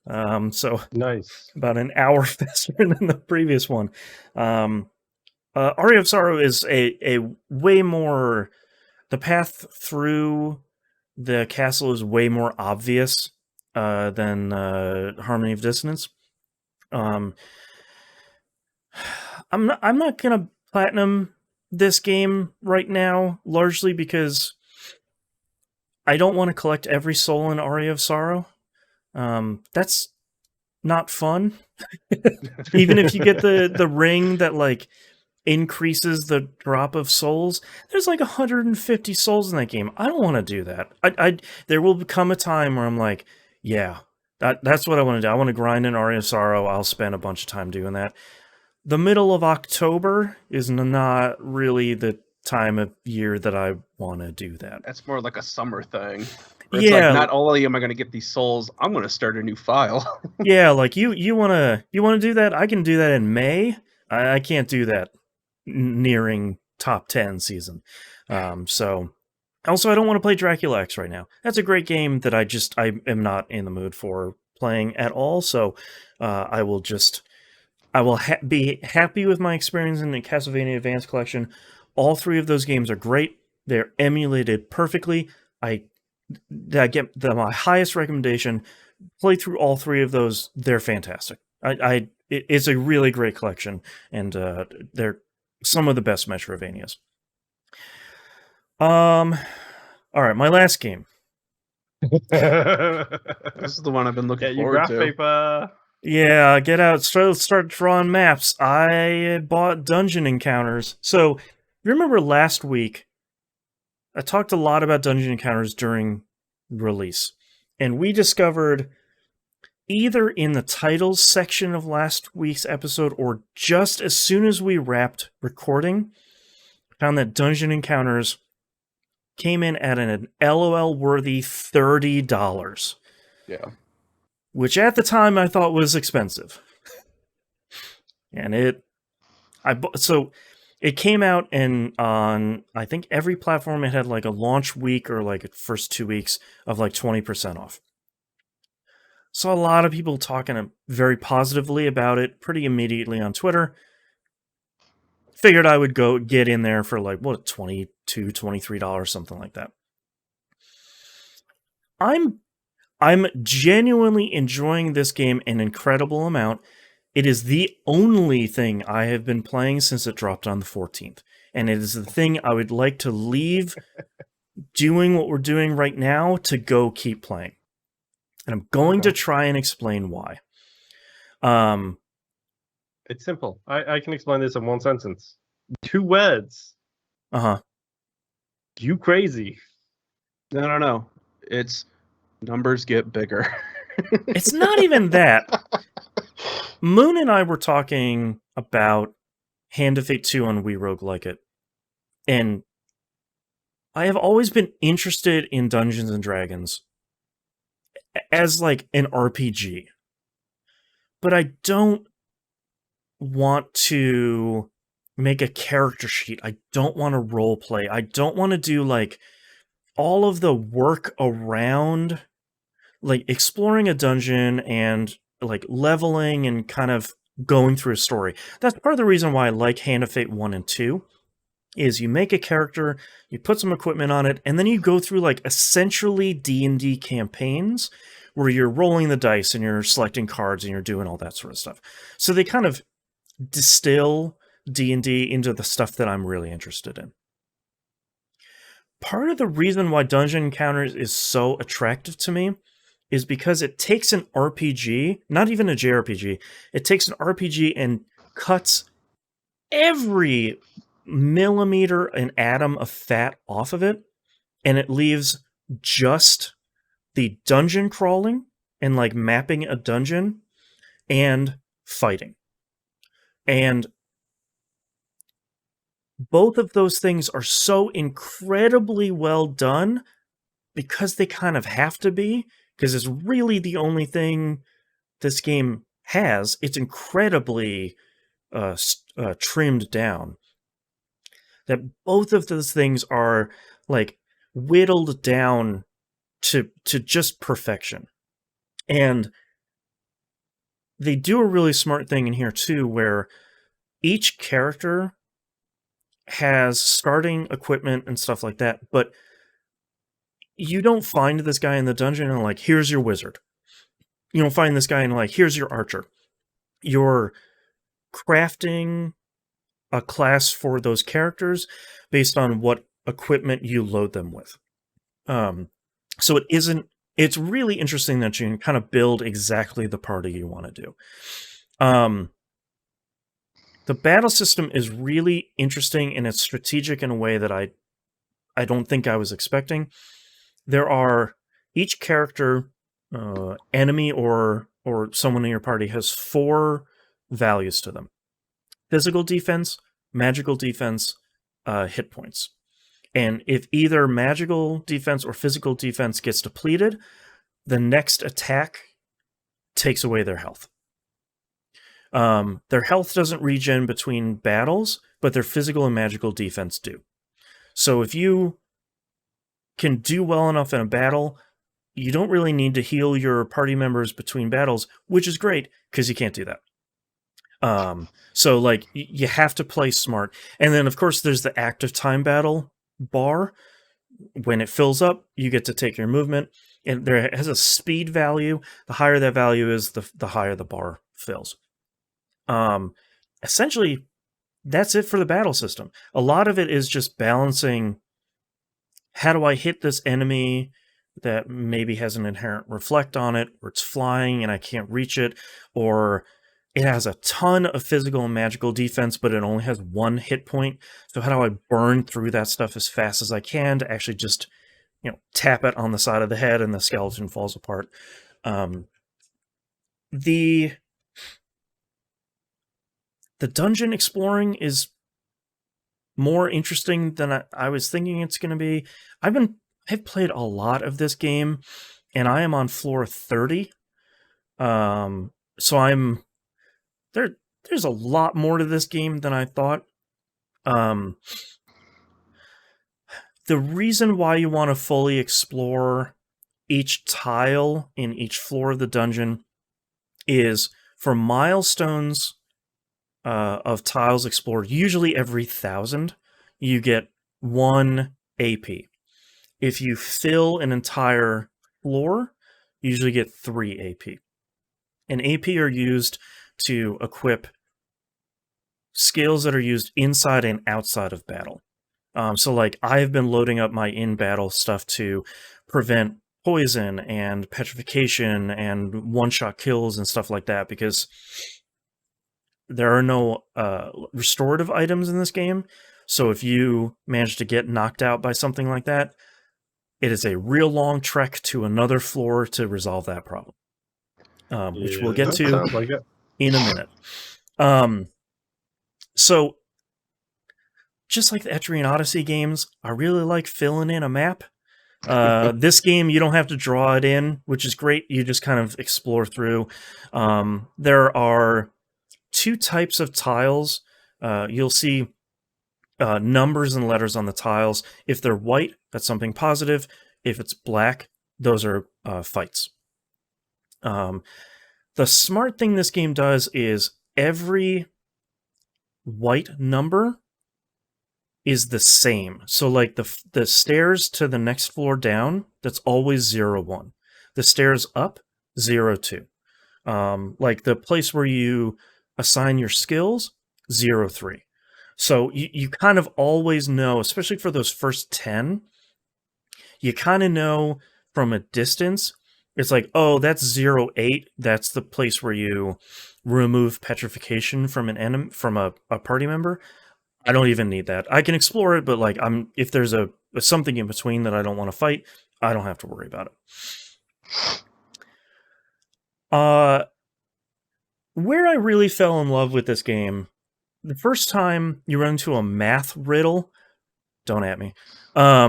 So nice. About an hour faster than the previous one. Aria of Sorrow is a way more... The path through the castle is way more obvious than Harmony of Dissonance. I'm not gonna platinum this game right now, largely because I don't want to collect every soul in Aria of Sorrow. That's not fun. Even if you get the ring that like increases the drop of souls, there's like 150 souls in that game. I don't want to do that. There will become a time where I'm like, yeah, that's what I want to do. I want to grind in Aria of Sorrow. I'll spend a bunch of time doing that. The middle of October is not really the time of year that I want to do that. That's more like a summer thing. It's like, not only am I going to get these souls, I'm going to start a new file. Yeah, like you want to do that? I can do that in May. I can't do that nearing top 10 season. So also, I don't want to play Dracula X right now. That's a great game that I am not in the mood for playing at all. So I will be happy with my experience in the Castlevania Advance Collection. All 3 of those games are great. They're emulated perfectly. I get my highest recommendation. Play through all 3 of those. They're fantastic. It's a really great collection, and they're some of the best Metroidvanias. All right, my last game. This is the one I've been looking forward to. Paper. Yeah, get out. Start drawing maps. I bought Dungeon Encounters. So, remember last week, I talked a lot about Dungeon Encounters during release. And we discovered, either in the titles section of last week's episode or just as soon as we wrapped recording, found that Dungeon Encounters came in at an LOL-worthy $30. Yeah. Which at the time I thought was expensive. And it came out on, I think, every platform. It had like a launch week or like a first 2 weeks of like 20% off. Saw a lot of people talking very positively about it pretty immediately on Twitter. Figured I would go get in there for like, what, $22, $23, something like that. I'm genuinely enjoying this game an incredible amount. It is the only thing I have been playing since it dropped on the 14th. And it is the thing I would like to leave doing what we're doing right now to go keep playing. And I'm going to try and explain why. It's simple. I can explain this in one sentence. 2 words. Uh-huh. You crazy. No. It's numbers get bigger. It's not even that. Moon and I were talking about Hand of Fate 2 on We Rogue Like It. And I have always been interested in Dungeons and Dragons as like an RPG. But I don't want to make a character sheet. I don't want to role play. I don't want to do like all of the work around like exploring a dungeon and like leveling and kind of going through a story. That's part of the reason why I like Hand of Fate 1 and 2 is you make a character, you put some equipment on it, and then you go through like essentially D&D campaigns where you're rolling the dice and you're selecting cards and you're doing all that sort of stuff. So they kind of distill D&D into the stuff that I'm really interested in. Part of the reason why Dungeon Encounters is so attractive to me is because it takes an RPG, not even a JRPG, it takes an RPG and cuts every millimeter and atom of fat off of it, and it leaves just the dungeon crawling and like mapping a dungeon and fighting. And both of those things are so incredibly well done because they kind of have to be, because it's really the only thing this game has. It's incredibly trimmed down. That both of those things are like whittled down to just perfection. And they do a really smart thing in here too, where each character has starting equipment and stuff like that, but you don't find this guy in the dungeon and like, here's your wizard. You don't find this guy and like, here's your archer. You're crafting a class for those characters based on what equipment you load them with. So it's really interesting that you can kind of build exactly the party you want to do. The battle system is really interesting and it's strategic in a way that I don't think I was expecting. There are each character, enemy or someone in your party has 4 values to them: physical defense, magical defense, hit points. And if either magical defense or physical defense gets depleted, the next attack takes away their health. Their health doesn't regen between battles, but their physical and magical defense do. So if you can do well enough in a battle, you don't really need to heal your party members between battles, which is great because you can't do that. So like you have to play smart. And then of course there's the active time battle bar. When it fills up, you get to take your movement, and there has a speed value. The higher that value is, the higher the bar fills. Essentially, that's it for the battle system. A lot of it is just balancing, how do I hit this enemy that maybe has an inherent reflect on it, or it's flying and I can't reach it, or it has a ton of physical and magical defense, but it only has 1 hit point. So how do I burn through that stuff as fast as I can to actually just, tap it on the side of the head and the skeleton falls apart? The dungeon exploring is more interesting than I was thinking it's going to be. I've played a lot of this game, and I am on floor 30. So I'm there's a lot more to this game than I thought. The reason why you want to fully explore each tile in each floor of the dungeon is for milestones of tiles explored, usually every 1,000, you get 1 AP. If you fill an entire floor, you usually get 3 AP. And AP are used to equip skills that are used inside and outside of battle. So like I've been loading up my in-battle stuff to prevent poison and petrification and one-shot kills and stuff like that, because there are no restorative items in this game, So if you manage to get knocked out by something like that, it is a real long trek to another floor to resolve that problem, which we'll get to sounds like it. in a minute. So, just like the Etrian Odyssey games, I really like filling in a map. This game, you don't have to draw it in, which is great. You just kind of explore through. There are 2 types of tiles. You'll see numbers and letters on the tiles. If they're white, that's something positive. If it's black, those are fights. The smart thing this game does is every white number is the same. So like the stairs to the next floor down, that's always 0, 1. The stairs up, 0, 2. Like the place where you assign your skills, 0, 3. So you kind of always know, especially for those first 10, you kind of know from a distance. It's like, oh, that's 0, 8. That's the place where you remove petrification from an enemy, from a party member. I don't even need that. I can explore it, but like if there's a something in between that I don't want to fight, I don't have to worry about it. Where I really fell in love with this game, the first time you run into a math riddle, don't at me. I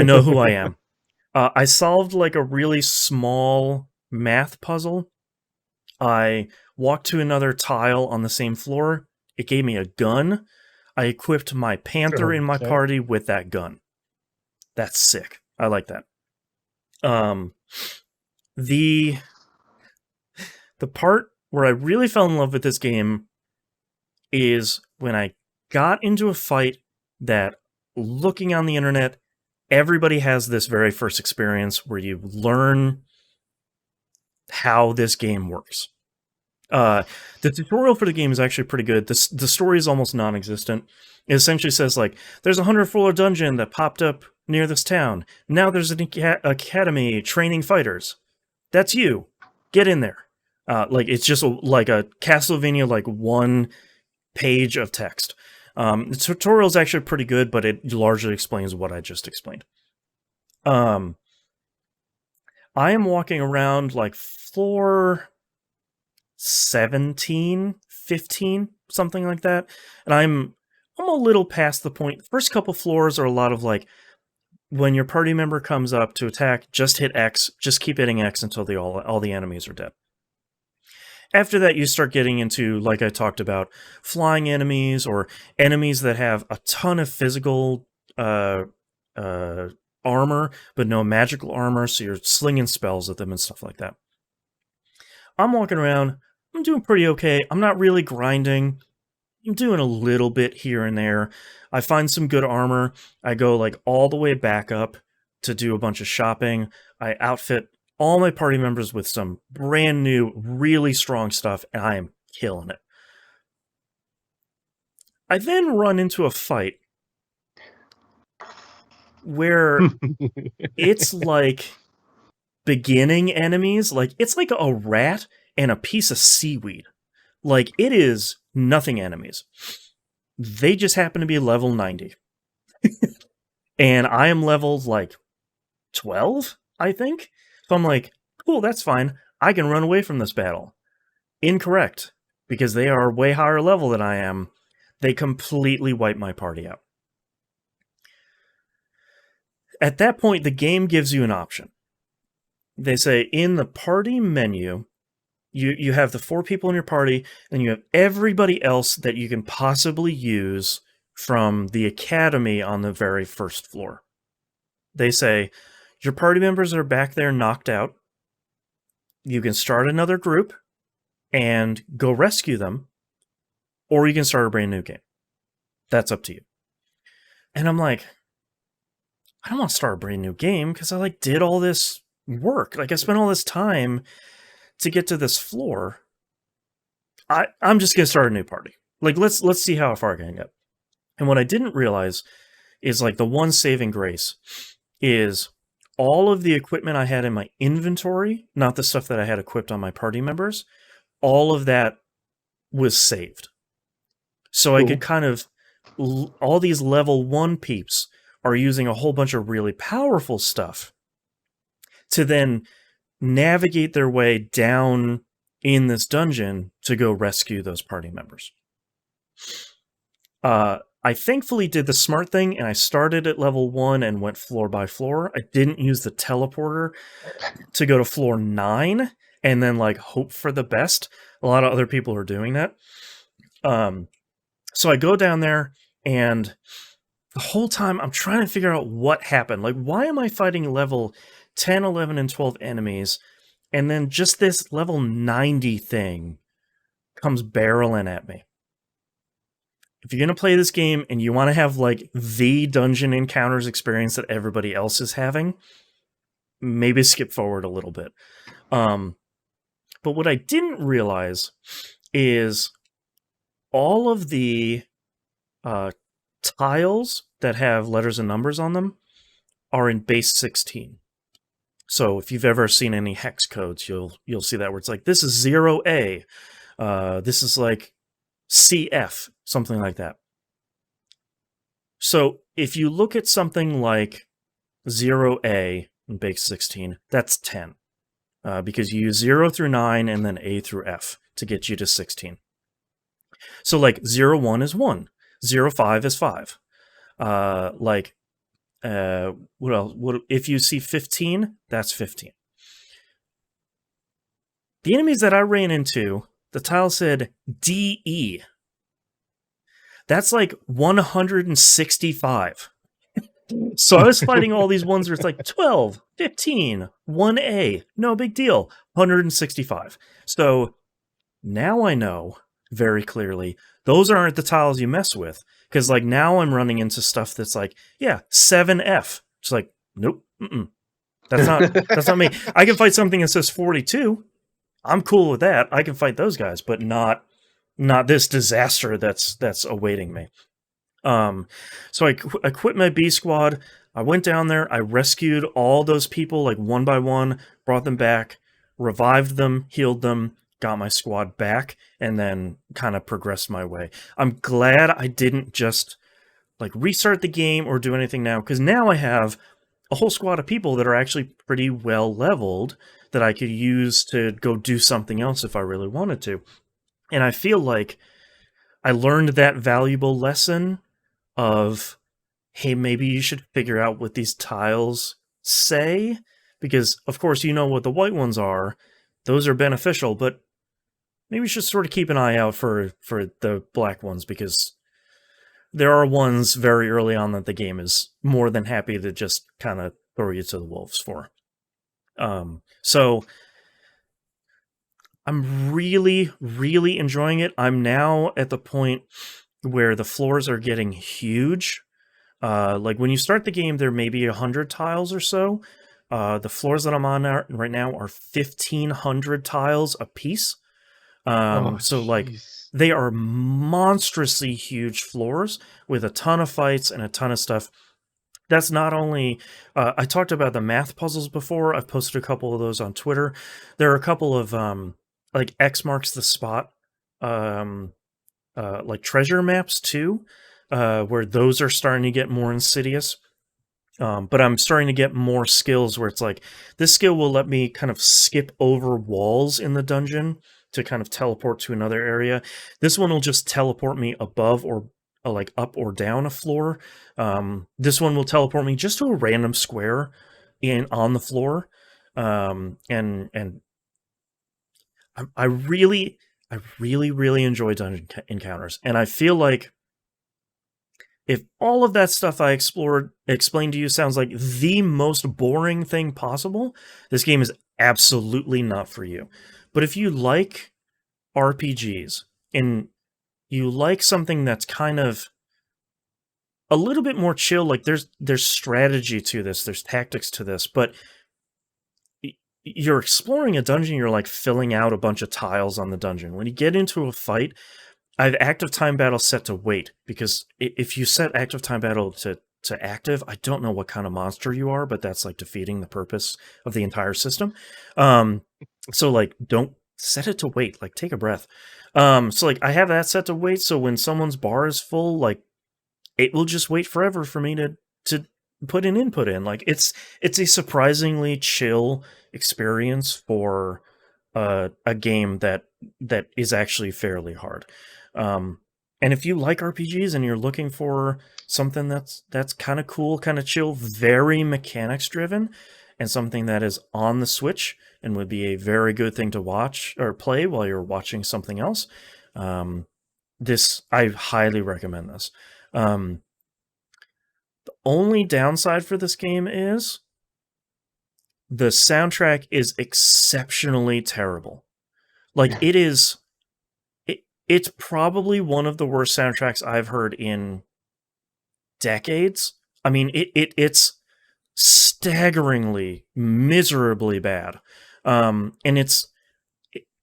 know who I am. I solved like a really small math puzzle. I walked to another tile on the same floor. It gave me a gun. I equipped my panther in my party with that gun. That's sick. I like that. The part where I really fell in love with this game is when I got into a fight that, looking on the internet, everybody has this very first experience where you learn how this game works. The tutorial for the game is actually pretty good. The story is almost non-existent. It essentially says, like, there's a 100-floor dungeon that popped up near this town. Now there's an academy training fighters. That's you. Get in there. Like, it's just like a Castlevania, like, 1 page of text. The tutorial is actually pretty good, but it largely explains what I just explained. I am walking around, like, floor 17, 15, something like that. And I'm a little past the point. First couple floors are a lot of like, when your party member comes up to attack, just hit X, just keep hitting X until all the enemies are dead. After that, you start getting into, like I talked about, flying enemies or enemies that have a ton of physical armor, but no magical armor, so you're slinging spells at them and stuff like that. I'm walking around. I'm doing pretty okay. I'm not really grinding. I'm doing a little bit here and there. I find some good armor. I go like all the way back up to do a bunch of shopping. I outfit all my party members with some brand new, really strong stuff, and I am killing it. I then run into a fight where it's like beginning enemies. Like, it's like a rat and a piece of seaweed. Like, it is nothing enemies. They just happen to be level 90. And I am leveled like 12, I think. So I'm like, cool, that's fine. I can run away from this battle. Incorrect. Because they are way higher level than I am. They completely wipe my party out. At that point, the game gives you an option. They say, in the party menu, you have the 4 people in your party, and you have everybody else that you can possibly use from the academy on the very first floor. They say, your party members are back there knocked out. You can start another group and go rescue them, or you can start a brand new game. That's up to you. And I'm like, I don't want to start a brand new game because I like did all this work. Like, I spent all this time to get to this floor. I'm just gonna start a new party. Like, let's see how far I can get. And what I didn't realize is, like, the one saving grace is all of the equipment I had in my inventory, not the stuff that I had equipped on my party members, all of that was saved. So I could kind of all these level 1 peeps are using a whole bunch of really powerful stuff to then navigate their way down in this dungeon to go rescue those party members. I thankfully did the smart thing, and I started at level 1 and went floor by floor. I didn't use the teleporter to go to floor 9 and then like hope for the best. A lot of other people are doing that. So I go down there, and the whole time I'm trying to figure out what happened. Like, why am I fighting level 10, 11, and 12 enemies, and then just this level 90 thing comes barreling at me? If you're going to play this game and you want to have like the dungeon encounters experience that everybody else is having, maybe skip forward a little bit. But what I didn't realize is all of the tiles that have letters and numbers on them are in base 16. So if you've ever seen any hex codes, you'll see that where it's like, this is 0A. This is like CF, something like that. So if you look at something like 0A in base 16, that's 10. Because you use 0 through 9 and then A through F to get you to 16. So like 01 is 1, 05 is 5. What else? If you see 15, that's 15. The enemies that I ran into, the tile said DE. That's like 165. So I was fighting all these ones where it's like 12, 15, 1A, no big deal, 165. So now I know very clearly those aren't the tiles you mess with. Because like now I'm running into stuff that's like, yeah, 7F. It's like, nope, that's not me. I can fight something that says 42. I'm cool with that. I can fight those guys, but not this disaster that's awaiting me. So I quit my B squad. I went down there. I rescued all those people like one by one, brought them back, revived them, healed them, got my squad back, and then kind of progressed my way. I'm glad I didn't just like restart the game or do anything now, because now I have a whole squad of people that are actually pretty well leveled that I could use to go do something else if I really wanted to. And I feel like I learned that valuable lesson of, hey, maybe you should figure out what these tiles say, because of course you know what the white ones are. Those are beneficial, but maybe you should sort of keep an eye out for the black ones, because there are ones very early on that the game is more than happy to just kind of throw you to the wolves for. So I'm really, really enjoying it. I'm now at the point where the floors are getting huge. Like when you start the game, there may be 100 tiles or so. The floors that I'm on right now are 1,500 tiles a piece. So like they are monstrously huge floors with a ton of fights and a ton of stuff. That's not only, I talked about the math puzzles before. I've posted a couple of those on Twitter. There are a couple of like X marks the spot, like treasure maps too, where those are starting to get more insidious. But I'm starting to get more skills where it's like, this skill will let me kind of skip over walls in the dungeon to kind of teleport to another area. This one will just teleport me above or like up or down a floor. This one will teleport me just to a random square on the floor. And I really enjoy dungeon encounters, and I feel like if all of that stuff I explained to you sounds like the most boring thing possible, this game is absolutely not for you. But if you like RPGs and you like something that's kind of a little bit more chill, like there's strategy to this, there's tactics to this, but you're exploring a dungeon, you're like filling out a bunch of tiles on the dungeon. When you get into a fight, I have active time battle set to wait, because if you set active time battle to active, I don't know what kind of monster you are, but that's like defeating the purpose of the entire system. So like don't set it to wait, like take a breath. So like I have that set to wait, so when someone's bar is full, like it will just wait forever for me to put an input in. Like it's a surprisingly chill experience for a game that is actually fairly hard. And if you like RPGs and you're looking for something that's kind of cool, kind of chill, very mechanics driven, and something that is on the Switch and would be a very good thing to watch or play while you're watching something else, I highly recommend this. The only downside for this game is the soundtrack is exceptionally terrible. Like it's probably one of the worst soundtracks I've heard in decades. I mean, it's staggeringly, miserably bad. And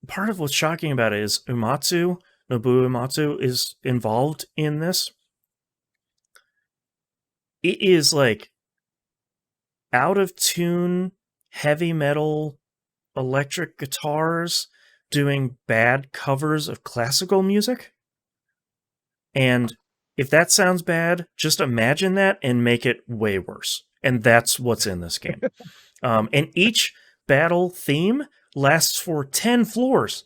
part of what's shocking about it is Nobuo Uematsu is involved in this. It is like out of tune, heavy metal, electric guitars doing bad covers of classical music. And if that sounds bad, just imagine that and make it way worse. And that's what's in this game. And each battle theme lasts for 10 floors.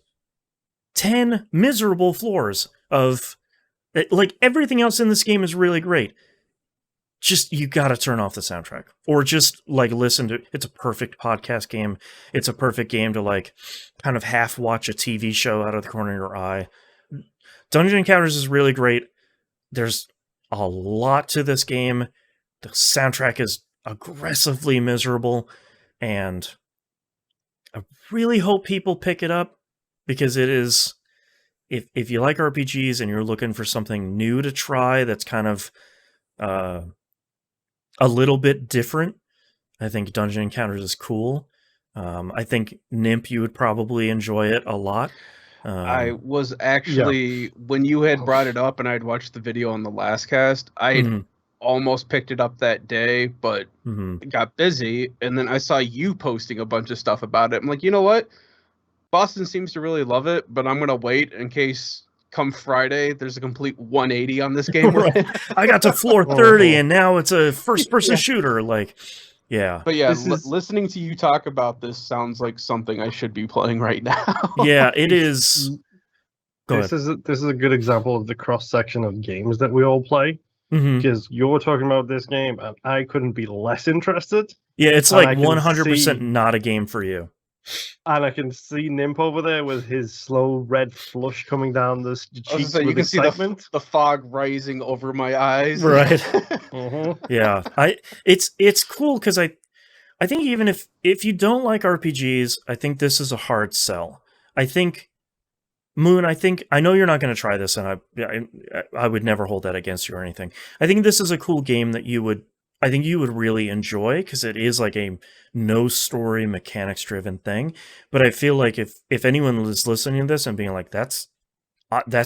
10 miserable floors of... Like, everything else in this game is really great. Just, you gotta turn off the soundtrack. Or just, like, listen to... It's a perfect podcast game. It's a perfect game to, like, kind of half-watch a TV show out of the corner of your eye. Dungeon Encounters is really great. There's a lot to this game. The soundtrack is aggressively miserable, and I really hope people pick it up, because it is, if you like RPGs and you're looking for something new to try that's kind of a little bit different, I think Dungeon Encounters is cool. I think Nimp, you would probably enjoy it a lot. I was actually, when you had brought it up and I'd watched the video on the last cast, I almost picked it up that day, but got busy. And then I saw you posting a bunch of stuff about it. I'm like, you know what? Boston seems to really love it, but I'm going to wait in case come Friday there's a complete 180 on this game. Right. I got to floor 30 and now it's a first-person shooter. Like, yeah. But yeah, listening to you talk about this sounds like something I should be playing right now. Yeah, it is. This is a good example of the cross-section of games that we all play. Because you're talking about this game and I couldn't be less interested. Yeah, it's like 100% not a game for you. And I can see Nimp over there with his slow red flush coming down the cheeks. You can see the fog rising over my eyes. Right. Yeah. It's cool because I think even if you don't like RPGs, I think this is a hard sell. I think Moon, I know you're not going to try this, and I would never hold that against you or anything. I think this is a cool game that you would really enjoy, because it is like a no story mechanics driven thing. But I feel like if anyone is listening to this and being like, that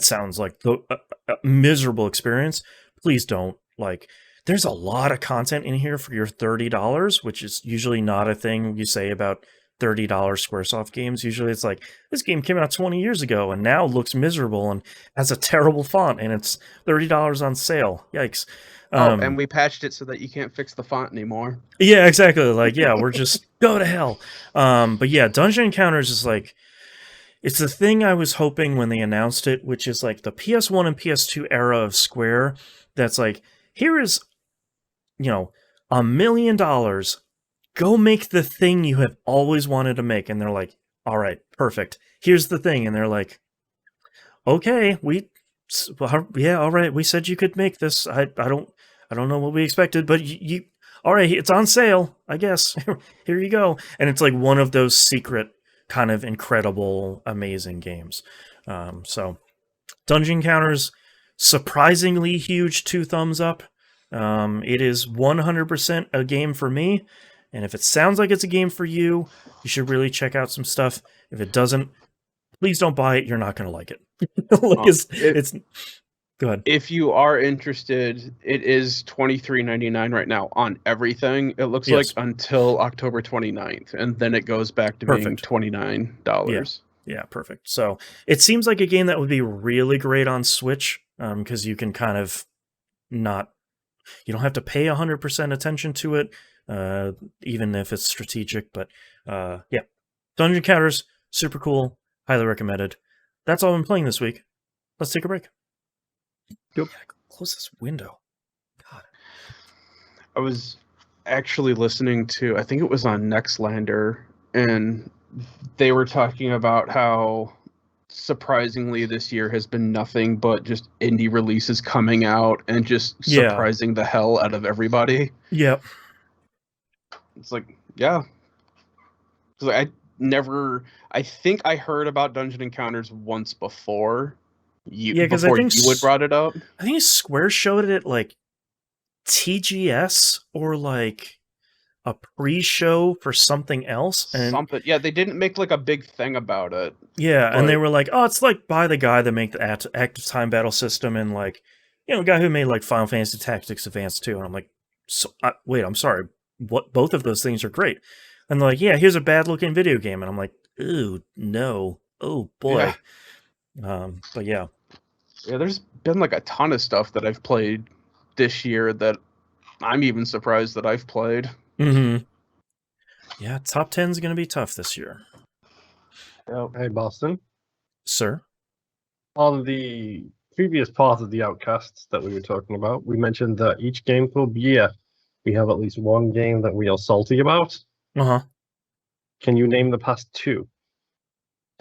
sounds like the miserable experience, please don't. Like, there's a lot of content in here for your $30, which is usually not a thing you say about $30 Squaresoft games. Usually it's like, this game came out 20 years ago and now looks miserable and has a terrible font and it's $30 on sale. Yikes. And we patched it so that you can't fix the font anymore. Yeah, exactly. Like, yeah, we're just go to hell. But yeah, Dungeon Encounters is like, it's the thing I was hoping when they announced it, which is like the PS1 and PS2 era of Square. That's like, here is, $1 million. Go make the thing you have always wanted to make. And they're like, all right, perfect. Here's the thing. And they're like, okay, all right. We said you could make this. I don't know what we expected, but you all right, it's on sale, I guess. Here you go. And it's like one of those secret kind of incredible, amazing games. So Dungeon Encounters, surprisingly huge 2 thumbs up. It is 100% a game for me. And if it sounds like it's a game for you, you should really check out some stuff. If it doesn't, please don't buy it. You're not going to like it. It's go ahead. If you are interested, it is $23.99 right now on everything. It looks like until October 29th, and then it goes back to being $29. Yeah, perfect. So it seems like a game that would be really great on Switch, because you can kind of not You don't have to pay 100% attention to it, even if it's strategic. But yeah, Dungeon Encounters, super cool, highly recommended. That's all I'm playing this week. Let's take a break. Yep. Yeah, close this window. God. I was actually listening to, I think it was on Nextlander, and they were talking about how surprisingly this year has been nothing but just indie releases coming out and just Yeah. surprising the hell out of everybody. Yep. It's like, yeah. It's like I think I heard about Dungeon Encounters once before. Because before you had brought it up. I think Square showed it at like TGS or like a pre-show for something else. And Yeah, they didn't make like a big thing about it. yeah, but... and they were like, oh, it's like by the guy that made the active time battle system and like, the guy who made like Final Fantasy Tactics Advance 2. And I'm like, wait, I'm sorry. What? Both of those things are great. And they're like, yeah, here's a bad looking video game. And I'm like, ooh, no. Oh boy. Yeah. But yeah. Yeah, there's been like a ton of stuff that I've played this year that I'm even surprised that I've played. Mm-hmm. Yeah, top 10 is going to be tough this year. Hey, Boston. Sir? On the previous part of the Outcasts that we were talking about, we mentioned that each Game Club year we have at least one game that we are salty about. Uh-huh. Can you name the past two?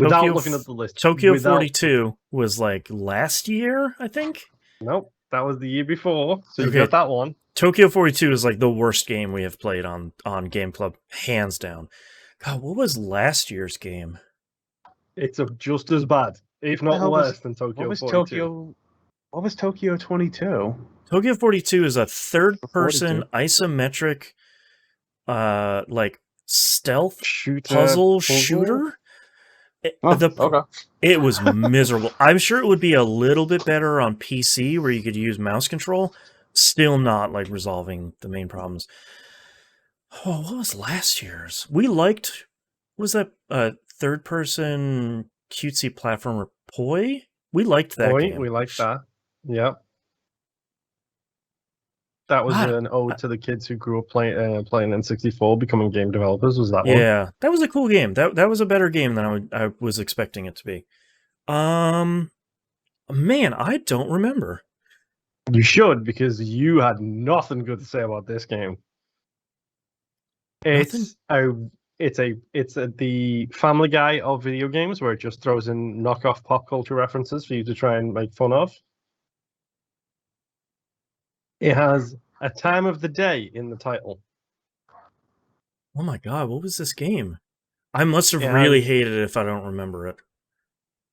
Without looking at the list. Tokyo 42 was like last year, I think? Nope, that was the year before, so you Okay. got that one. Tokyo 42 is like the worst game we have played on Game Club, hands down. God, what was last year's game? It's just as bad, if not worse than Tokyo 42. What was Tokyo 22? Tokyo 42 is a third-person isometric, like stealth puzzle shooter. Okay. It was miserable. I'm sure it would be a little bit better on PC where you could use mouse control. Still not like resolving the main problems. Oh, what was last year's? We liked. What was that third-person cutesy platformer Poi? We liked that game. We liked that. Yep. That was an ode to the kids who grew up playing N64, becoming game developers. Was that one? Yeah, that was a cool game. That was a better game than I was expecting it to be. Man, I don't remember. You should, because you had nothing good to say about this game. It's the Family Guy of video games, where it just throws in knockoff pop culture references for you to try and make fun of. It has a time of the day in the title. Oh my god, what was this game? I must have really hated it if I don't remember it.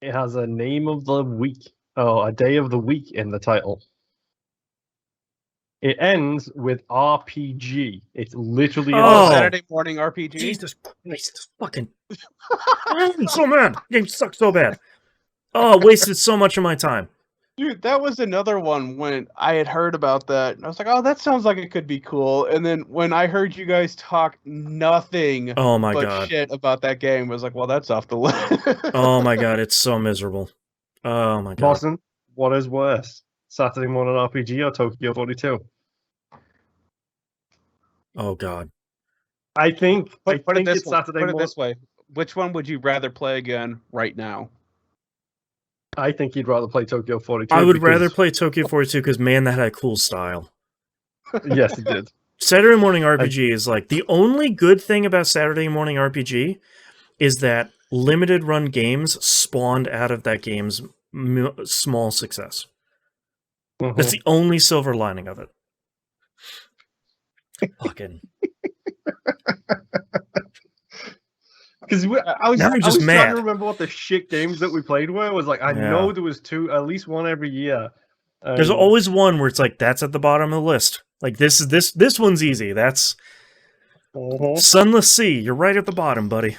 It has a name of the week, a day of the week in the title. It ends with RPG. It's literally Saturday morning RPG. Jesus Christ, fucking! I'm so mad. The game sucks so bad. Oh, wasted so much of my time. Dude, that was another one when I had heard about that. And I was like, oh, that sounds like it could be cool. And then when I heard you guys talk nothing but shit about that game, I was like, well, that's off the list. Oh my god, it's so miserable. Oh my god. Boston, what is worse? Saturday morning RPG or Tokyo 42? Oh god. I think it's Saturday morning. Put it this way. Which one would you rather play again right now? I think you'd rather play Tokyo 42. I would rather play Tokyo 42 because, man, that had a cool style. Yes, it did. Saturday Morning RPG is like, the only good thing about Saturday Morning RPG is that limited run games spawned out of that game's small success. Mm-hmm. That's the only silver lining of it. Fucking. Because I was trying to remember what the shit games that we played were. It was like, I know there was at least one every year. There's always one where it's like, that's at the bottom of the list. Like, this one's easy. That's Sunless Sea. You're right at the bottom, buddy.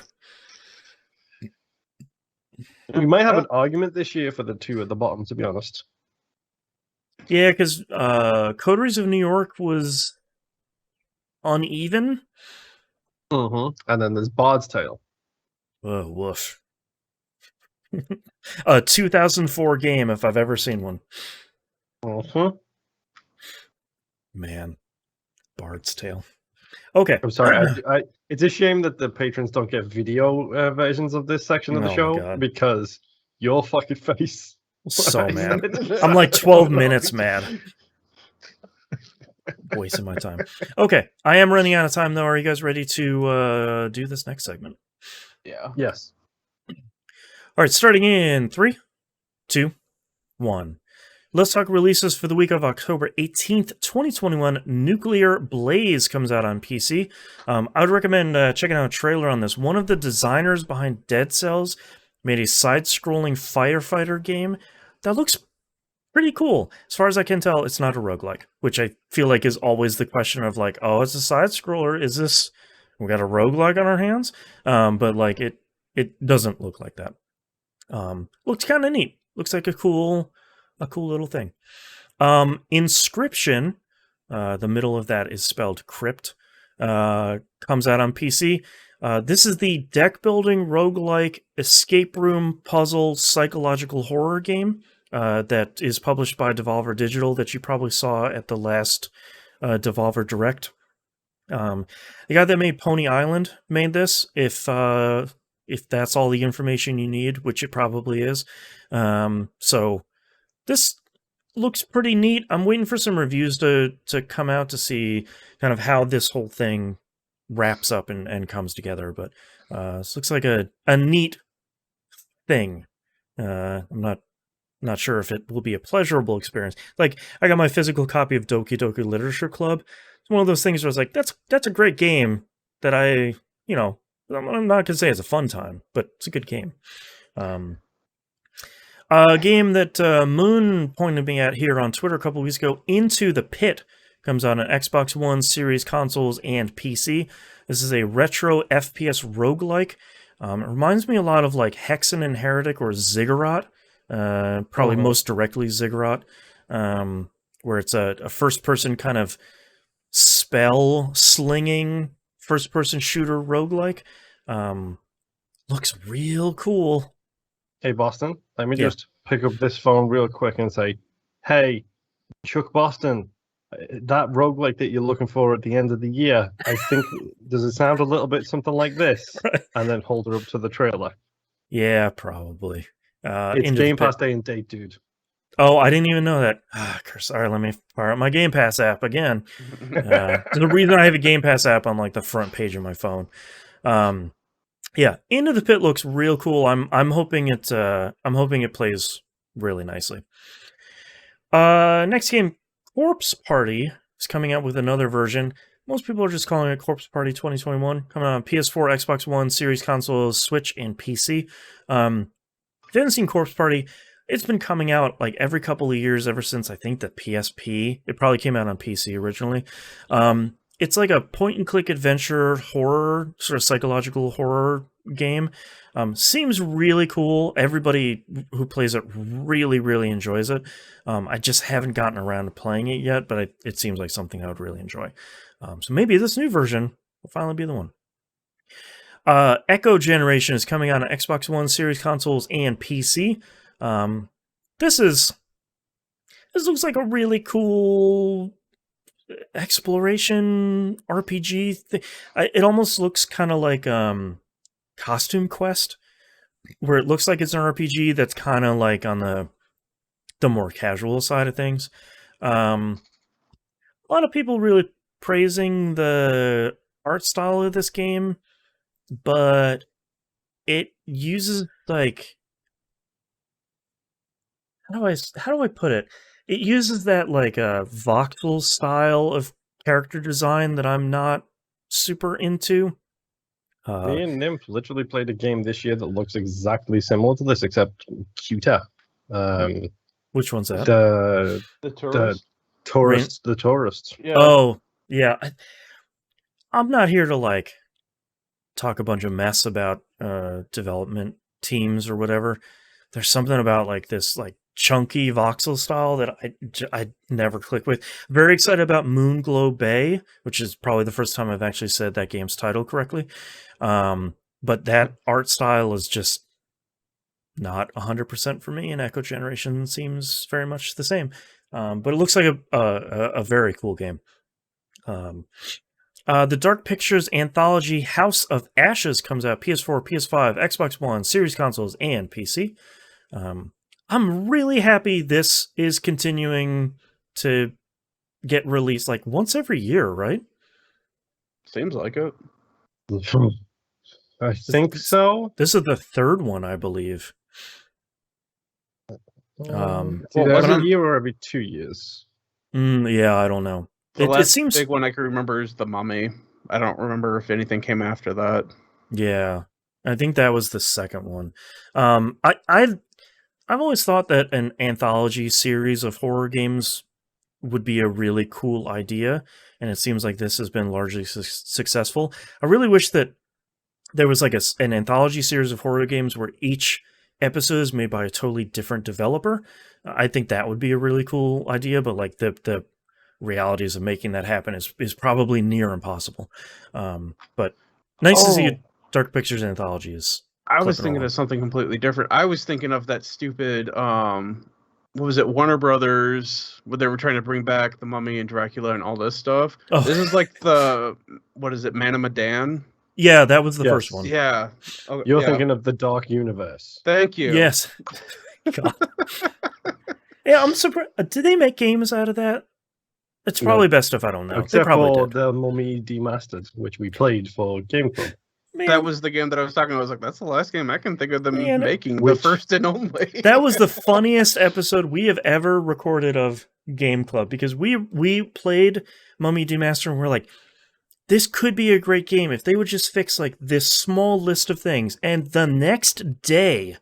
We might have an argument this year for the two at the bottom, to be honest. Yeah, because Coteries of New York was uneven. And then there's Bard's Tale. Oh, woof. A 2004 game, if I've ever seen one. Man, Bard's Tale. Okay. I'm sorry. It's a shame that the patrons don't get video versions of this section of the Oh my show God. because your fucking face. So I mad. said it. I'm like 12 minutes mad. Wasting my time. Okay, I am running out of time though. Are you guys ready to do this next segment? Yeah. Yes. All right, starting in 3, 2, 1. Let's talk releases for the week of October 18th, 2021. Nuclear Blaze comes out on PC. I would recommend checking out a trailer on this. One of the designers behind Dead Cells made a side-scrolling firefighter game that looks pretty cool. As far as I can tell, it's not a roguelike, which I feel like is always the question of like, oh, it's a side-scroller. Is this... we got a roguelike on our hands? But like it doesn't look like that. Looks kind of neat. Looks like a cool little thing. Inscription, the middle of that is spelled crypt, comes out on PC. This is the deck-building roguelike escape room puzzle psychological horror game that is published by Devolver Digital that you probably saw at the last Devolver Direct. The guy that made Pony Island made this, if that's all the information you need, which it probably is. So this looks pretty neat. I'm waiting for some reviews to come out to see kind of how this whole thing wraps up and comes together. But this looks like a neat thing. I'm not sure if it will be a pleasurable experience. Like, I got my physical copy of Doki Doki Literature Club. It's one of those things where it's like, that's a great game that I'm not going to say it's a fun time, but it's a good game. A game that Moon pointed me at here on Twitter a couple weeks ago, Into the Pit, comes out on Xbox One, Series consoles, and PC. This is a retro FPS roguelike. It reminds me a lot of like Hexen and Heretic or Ziggurat, probably most directly Ziggurat, where it's a first-person kind of spell-slinging first-person shooter roguelike. Looks real cool. Hey, Boston, let me just pick up this phone real quick and say, hey, Chuck Boston, that roguelike that you're looking for at the end of the year, I think, does it sound a little bit something like this? Right. And then hold her up to the trailer. Yeah, probably. It's Game Pass Day and Date, dude. Oh, I didn't even know that. Curse. All right, let me fire up my Game Pass app again. There's a reason I have a Game Pass app on like the front page of my phone. Yeah, Into the Pit looks real cool. I'm hoping it plays really nicely. Next game, Corpse Party is coming out with another version. Most people are just calling it Corpse Party 2021. Coming out on PS4, Xbox One, Series consoles, Switch, and PC. If you haven't seen Corpse Party, it's been coming out like every couple of years ever since I think the PSP. It probably came out on PC originally. It's like a point-and-click adventure horror, sort of psychological horror game. Seems really cool. Everybody who plays it really, really enjoys it. I just haven't gotten around to playing it yet, but it seems like something I would really enjoy. So maybe this new version will finally be the one. Echo Generation is coming out on Xbox One, Series consoles, and PC. This looks like a really cool exploration RPG thing. It almost looks kind of like Costume Quest, where it looks like it's an RPG that's kind of like on the more casual side of things. A lot of people really praising the art style of this game, but it uses like how do I put it? It uses that like voxel style of character design that I'm not super into. Me and Nymph literally played a game this year that looks exactly similar to this, except cuter. Which one's that? The Tourist. The tourists. Yeah. Oh, yeah. I'm not here to like talk a bunch of mess about development teams or whatever. There's something about like this like chunky voxel style that I never click with. Very excited about Moonglow Bay, which is probably the first time I've actually said that game's title correctly. But that art style is just not 100% for me, and Echo Generation seems very much the same. But it looks like a very cool game. The Dark Pictures anthology House of Ashes comes out PS4, PS5, Xbox One, Series consoles, and PC. I'm really happy this is continuing to get released like once every year, right? Seems like it. I think so. This is the third one, I believe. It's well, either every wasn't- year or every 2 years. Yeah, I don't know. The It last seems big one I can remember is The Mummy. I don't remember if anything came after that. Yeah, I think that was the second one. I've always thought that an anthology series of horror games would be a really cool idea, and it seems like this has been largely successful. I really wish that there was like an anthology series of horror games where each episode is made by a totally different developer. I think that would be a really cool idea, but like the realities of making that happen is probably near impossible. But nice to see a Dark Pictures anthology is. I was clipping thinking along. of something completely different. I was thinking of that stupid what was it, Warner Brothers, where they were trying to bring back the Mummy and Dracula and all this stuff. Oh. This is like the what is it, Man of Medan? Yeah, that was the Yes. first one. Yeah. Oh, You're yeah. thinking of the Dark Universe. Thank you. Yes. God. Yeah, I'm surprised. Did they make games out of that? It's probably best if I don't know. They Except probably for did. the Mummy Demastered, which we played for Game Club. Man, That was the game that I was talking about. I was like, that's the last game I can think of them Man, making. The which- first and only. that was the funniest episode we have ever recorded of Game Club, because we played Mummy Demastered and we're like, this could be a great game if they would just fix like this small list of things. And the next day,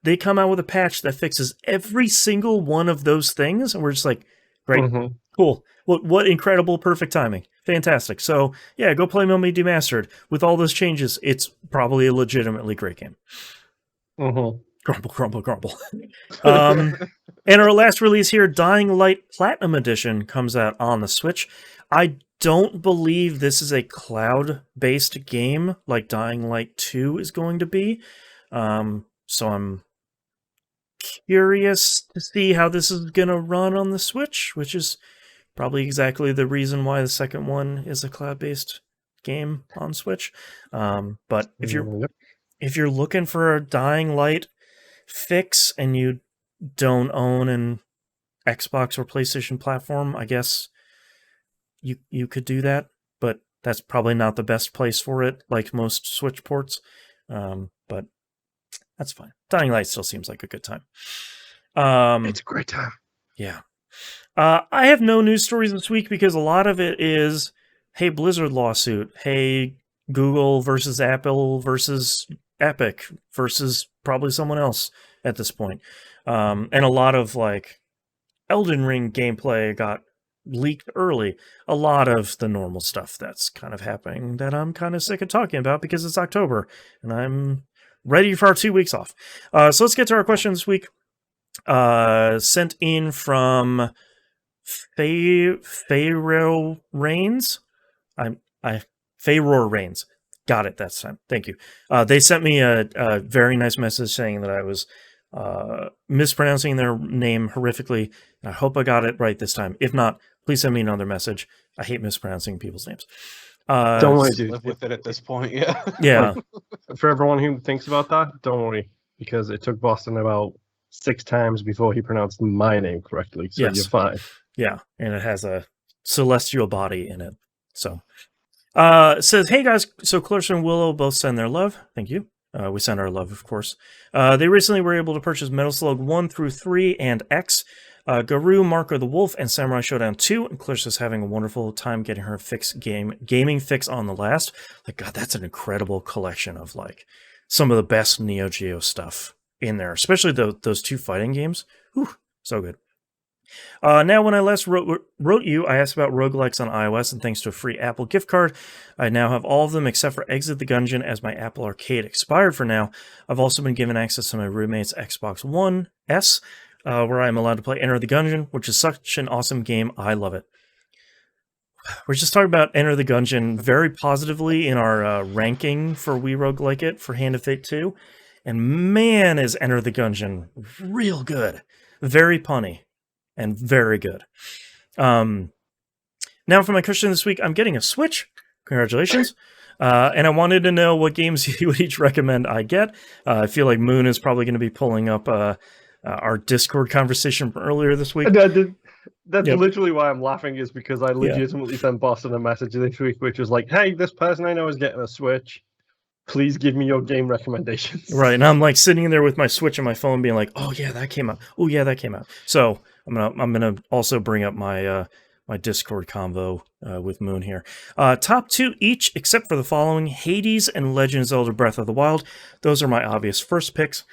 they come out with a patch that fixes every single one of those things, and we're just like, great, Mhm. cool. What incredible, perfect timing. Fantastic. So, yeah, go play Mummy Demastered. With all those changes, it's probably a legitimately great game. Mhm. Grumble, grumble, grumble. And our last release here, Dying Light Platinum Edition, comes out on the Switch. I don't believe this is a cloud-based game like Dying Light 2 is going to be. So I'm curious to see how this is going to run on the Switch, which is probably exactly the reason why the second one is a cloud-based game on Switch. But if you're looking for a Dying Light fix and you don't own an Xbox or PlayStation platform, I guess you could do that, but that's probably not the best place for it, like most Switch ports. But that's fine. Dying Light still seems like a good time. It's a great time. Yeah. I have no news stories this week because a lot of it is, hey, Blizzard lawsuit, hey, Google versus Apple versus Epic versus probably someone else at this point. And a lot of like Elden Ring gameplay got leaked early. A lot of the normal stuff that's kind of happening that I'm kind of sick of talking about because it's October and I'm ready for our 2 weeks off. So let's get to our question this week. Sent in from Pharaoh Reigns. Pharaoh Reigns. Got it that time. Thank you. They sent me a very nice message saying that I was mispronouncing their name horrifically, and I hope I got it right this time. If not, please send me another message. I hate mispronouncing people's names. Don't worry, dude. Live with it at this point. Yeah. Yeah. For everyone who thinks about that, don't worry, because it took Boston about 6 times before he pronounced my name correctly. So Yes. you're fine. Yeah, and it has a celestial body in it. So, it says, hey guys, so Clarissa and Willow both send their love. Thank you. We send our love, of course. They recently were able to purchase Metal Slug 1 through 3 and X, Garou, Marco the Wolf, and Samurai Showdown 2. And Clarissa's having a wonderful time getting her gaming fix on the last. Like, God, that's an incredible collection of like some of the best Neo Geo stuff in there, especially those 2 fighting games. Whew, so good. Now, when I last wrote you, I asked about roguelikes on iOS, and thanks to a free Apple gift card, I now have all of them except for Exit the Gungeon, as my Apple Arcade expired for now. I've also been given access to my roommate's Xbox One S, where I'm allowed to play Enter the Gungeon, which is such an awesome game. I love it. We're just talking about Enter the Gungeon very positively in our ranking for We Roguelike It for Hand of Fate 2, and man, is Enter the Gungeon real good. Very punny. and very good. Now for my question this week, I'm getting a Switch. Congratulations. And I wanted to know what games you would each recommend I get. I feel like Moon is probably going to be pulling up our Discord conversation from earlier this week. That's literally why I'm laughing, is because I legitimately sent Boston a message this week, which was like, hey, this person I know is getting a Switch. Please give me your game recommendations. Right, and I'm like sitting there with my Switch and my phone being like, oh yeah, that came out. Oh yeah, that came out. So I'm gonna also bring up my my Discord convo with Moon here. Top 2 each, except for the following: Hades and Legend of Zelda Breath of the Wild. Those are my obvious first picks.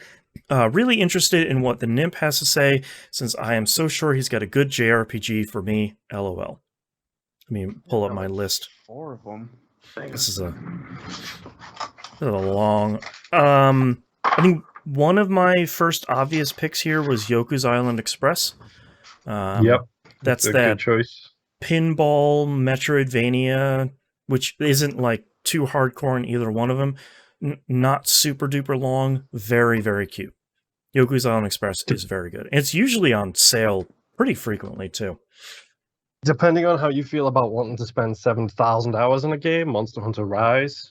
Really interested in what the Nimp has to say, since I am so sure he's got a good JRPG for me. LOL. Let me pull up my list. 4 of them. This is a long. I think one of my first obvious picks here was Yoku's Island Express. Yep, that's a that good choice. Pinball Metroidvania, which isn't like too hardcore in either one of them. Not super duper long. Very, very cute. Yoku's Island Express is very good. It's usually on sale pretty frequently too. Depending on how you feel about wanting to spend 7,000 hours in a game, Monster Hunter Rise.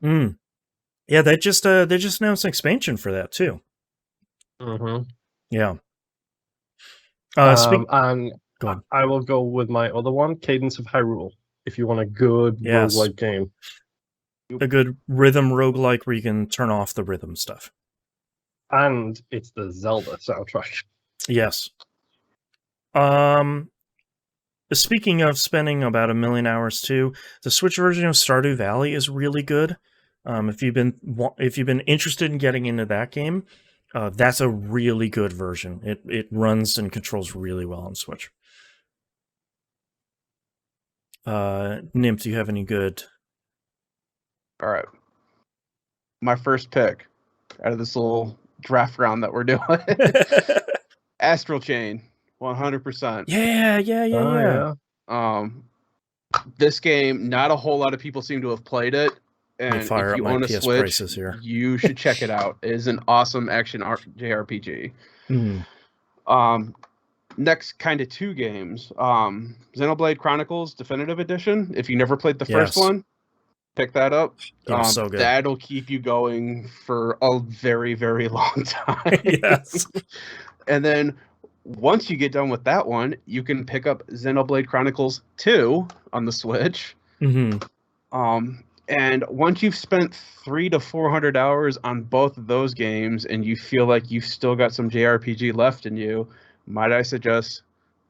Yeah, they just announced an expansion for that too. Mm-hmm. Yeah. And go on. I will go with my other one, Cadence of Hyrule, if you want a good roguelike game. A good rhythm roguelike where you can turn off the rhythm stuff. And it's the Zelda soundtrack. Yes. Speaking of spending about 1 million hours too, the Switch version of Stardew Valley is really good. If you've been interested in getting into that game, that's a really good version. It runs and controls really well on Switch. Nymph, do you have any good? All right. My first pick out of this little draft round that we're doing. Astral Chain, 100%. Yeah. This game, not a whole lot of people seem to have played it. And if you own a PS Switch, here. you should check it out. It is an awesome action JRPG. Next kind of 2 games. Xenoblade Chronicles Definitive Edition. If you never played the first one, pick that up. So good. That'll keep you going for a very, very long time. Yes. And then once you get done with that one, you can pick up Xenoblade Chronicles 2 on the Switch. And once you've spent 300 to 400 hours on both of those games and you feel like you've still got some JRPG left in you, might I suggest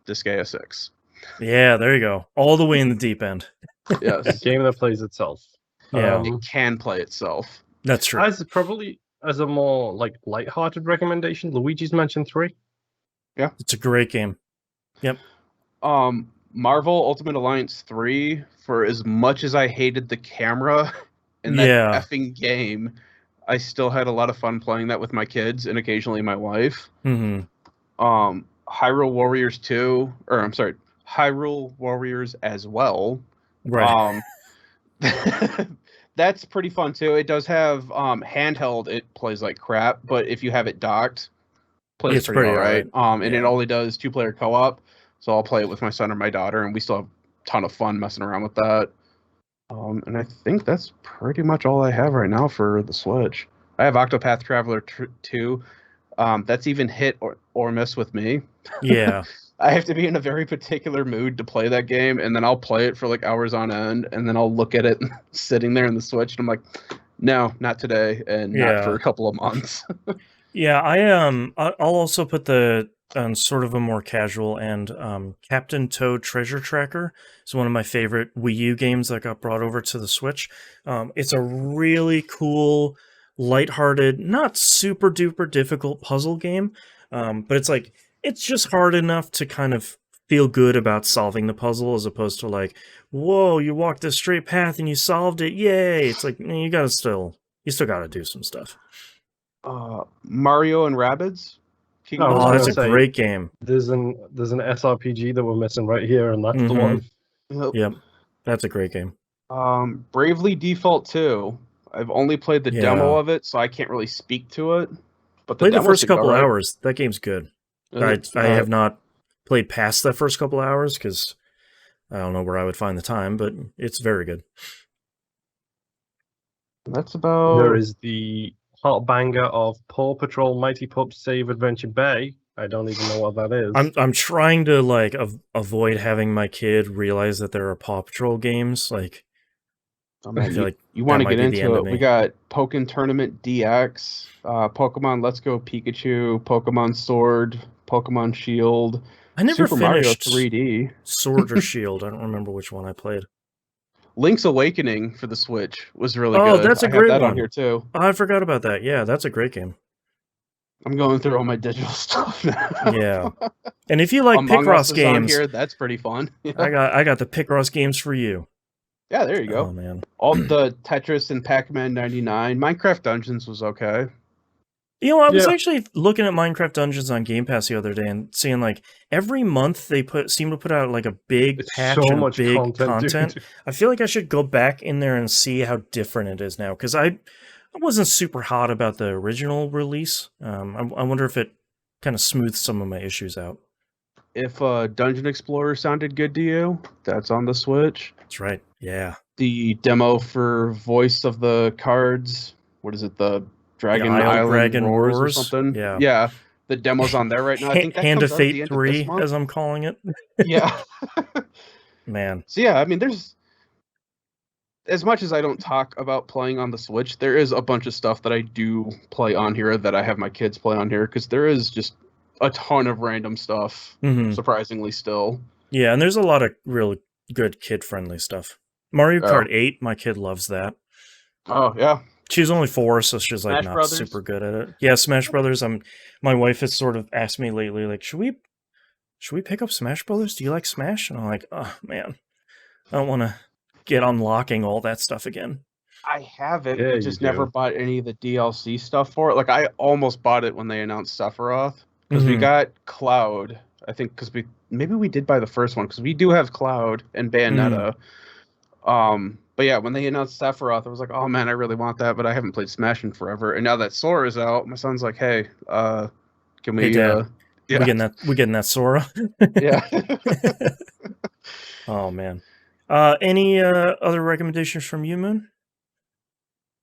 Disgaea 6. Yeah, there you go. All the way in the deep end. Yes. A game that plays itself. Yeah. It can play itself. That's true. As a more like lighthearted recommendation, Luigi's Mansion 3. Yeah. It's a great game. Yep. Marvel Ultimate Alliance 3, for as much as I hated the camera in that effing game, I still had a lot of fun playing that with my kids and occasionally my wife. Hyrule Warriors 2, or I'm sorry, Hyrule Warriors as well. Right. That's pretty fun too. It does have handheld. It plays like crap, but if you have it docked, plays pretty all right. And it only does 2-player co-op, so I'll play it with my son or my daughter, and we still have a ton of fun messing around with that. And I think that's pretty much all I have right now for the Switch. I have Octopath Traveler 2. That's even hit or miss with me. Yeah. I have to be in a very particular mood to play that game, and then I'll play it for like hours on end, and then I'll look at it sitting there in the Switch, and I'm like, no, not today, and not for a couple of months. Yeah, I'll also put the on sort of a more casual end. Captain Toad Treasure Tracker is one of my favorite Wii U games that got brought over to the Switch. It's a really cool, lighthearted, not super duper difficult puzzle game, but it's just hard enough to kind of feel good about solving the puzzle, as opposed to like, whoa, you walked a straight path and you solved it, yay! It's like you still gotta do some stuff. Mario and Rabbids. That's a great game. There's an SRPG that we're missing right here, and that's the one. Yep, that's a great game. Bravely Default 2. I've only played the demo of it, so I can't really speak to it. But play the first couple hours. That game's good. I have not played past that first couple hours because I don't know where I would find the time, but it's very good. That's about. There is the hot banger of Paw Patrol Mighty Pups Save Adventure Bay. I don't even know what that is. I'm trying to like avoid having my kid realize that there are Paw Patrol games. Like, Oh, man, I feel like you want to that might get be the end into of it. me. We got Pokken Tournament DX, Pokemon Let's Go Pikachu, Pokemon Sword, Pokemon Shield, I never Super Mario finished 3D, Sword or Shield. I don't remember which one I played. Link's Awakening for the Switch was really Oh, good. that's a I have great that one. on here too. Oh, I forgot about that. Yeah, that's a great game. I'm going through all my digital stuff now. Yeah. And if you like Among Us Picross is on games, here. That's pretty fun. I got the Picross games for you. Yeah, there you go. Oh man. All the Tetris and Pac-Man 99. Minecraft Dungeons was okay. You know, I was Yeah. actually looking at Minecraft Dungeons on Game Pass the other day and seeing like every month they seem to put out like a big It's patch so and much big content, dude. I feel like I should go back in there and see how different it is now because I wasn't super hot about the original release. I wonder if it kind of smooths some of my issues out. If Dungeon Explorer sounded good to you, that's on the Switch. That's right. Yeah. The demo for Voice of the Cards. What is it? The Dragon Isle Island Dragon Roars or Roars? something. Yeah. Yeah. The demo's on there right now. I think that Hand comes of out at the Fate end of this 3, month. as I'm calling it. Yeah. Man. So yeah, I mean, there's as much as I don't talk about playing on the Switch, there is a bunch of stuff that I do play on here that I have my kids play on here because there is just a ton of random stuff. Mhm. Surprisingly, still. Yeah, and there's a lot of really good kid-friendly stuff. Mario Oh. Kart 8, my kid loves that. Oh yeah. She's only 4, so she's like Smash not Brothers? super good at it. Yeah, Smash Brothers. My wife has sort of asked me lately, like, should we pick up Smash Brothers? Do you like Smash? And I'm like, oh man, I don't want to get unlocking all that stuff again. I have it. Yeah, We you just never do. bought any of the DLC stuff for it. Like I almost bought it when they announced Sephiroth because we Mhm. got Cloud. I think because we did buy the first one because we do have Cloud and Bayonetta. But yeah, when they announced Sephiroth, I was like, oh man, I really want that, but I haven't played Smash in forever. And now that Sora is out, my son's like, hey, can we? Hey, Dad. Yeah, We getting that Sora? yeah. Oh man. Any other recommendations from you, Moon?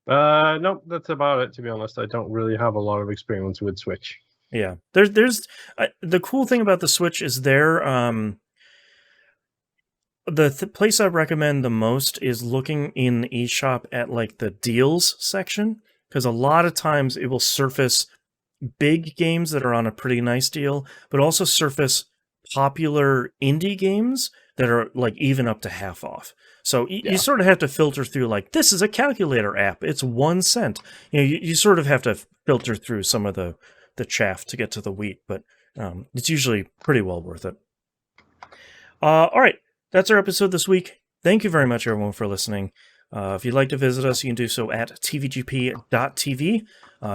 Nope, that's about it. To be honest, I don't really have a lot of experience with Switch. Yeah, there's the cool thing about the Switch is the place I recommend the most is looking in the eShop at like the deals section because a lot of times it will surface big games that are on a pretty nice deal, but also surface popular indie games that are like even up to half off. So you sort of have to filter through like, this is a calculator app. It's 1 cent. You know, you sort of have to filter through some of the chaff to get to the wheat, but it's usually pretty well worth it. All right. That's our episode this week. Thank you very much, everyone, for listening. If you'd like to visit us, you can do so at tvgp.tv.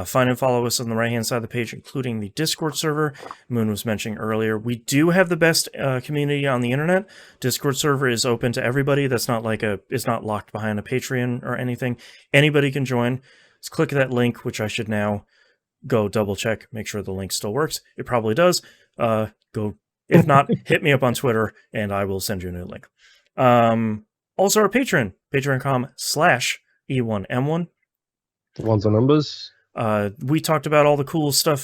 Find and follow us on the right-hand side of the page, including the Discord server Moon was mentioning earlier. We do have the best community on the internet. Discord server is open to everybody. That's not like it's not locked behind a Patreon or anything. Anybody can join. Just click that link, which I should now go double check, make sure the link still works. It probably does. Go. If not, hit me up on Twitter and I will send you a new link. Also our Patreon, patreon.com/E1M1. Ones and numbers. We talked about all the cool stuff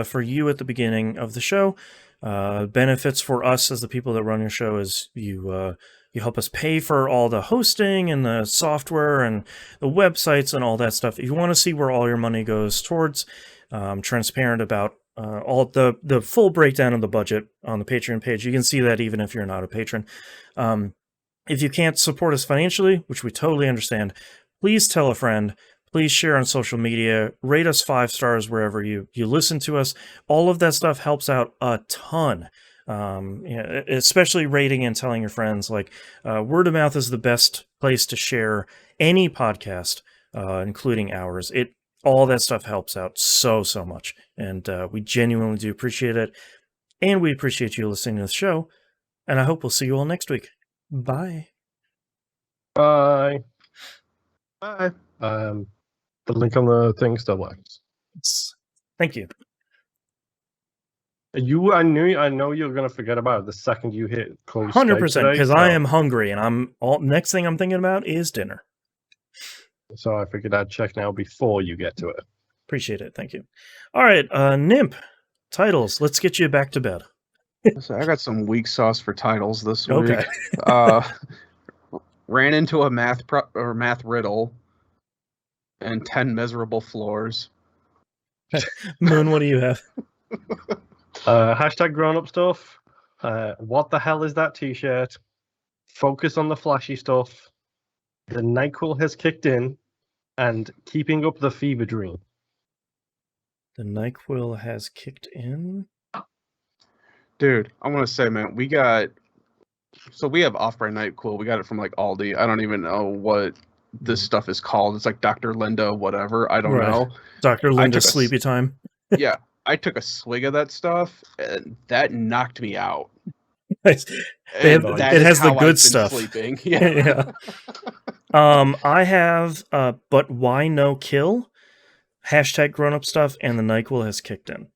for you at the beginning of the show. Benefits for us as the people that run your show is you help us pay for all the hosting and the software and the websites and all that stuff. If you want to see where all your money goes towards, I'm transparent about all the full breakdown of the budget on the Patreon page. You can see that even if you're not a patron. If you can't support us financially, which we totally understand, please tell a friend. Please share on social media. Rate us 5 stars wherever you listen to us. All of that stuff helps out a ton. Especially rating and telling your friends. Like word of mouth is the best place to share any podcast, including ours. All that stuff helps out so much, and we genuinely do appreciate it. And we appreciate you listening to the show. And I hope we'll see you all next week. Bye. Bye. Bye. The link on the thing still works. Thank you. I know you were gonna forget about it the second you hit close. 100%, because I am hungry, and next thing I'm thinking about is dinner. So I figured I'd check now before you get to it. Appreciate it, thank you. All right, Nimp, titles. Let's get you back to bed. So I got some weak sauce for titles this Okay. week. Ran into a math riddle and 10 miserable floors. Moon, what do you have? Hashtag grown up stuff. What the hell is that t-shirt? Focus on the flashy stuff. The NyQuil has kicked in, and keeping up the fever dream. The NyQuil has kicked in. Dude, I want to say, man, we have off-brand NyQuil. We got it from like Aldi. I don't even know what this stuff is called. It's like Dr. Linda, whatever. I don't know. Dr. Linda Sleepy Time. Yeah, I took a swig of that stuff, and that knocked me out. Nice. It has the good stuff. Sleeping. Yeah. I have but why no kill? Hashtag grown up stuff, and the NyQuil has kicked in.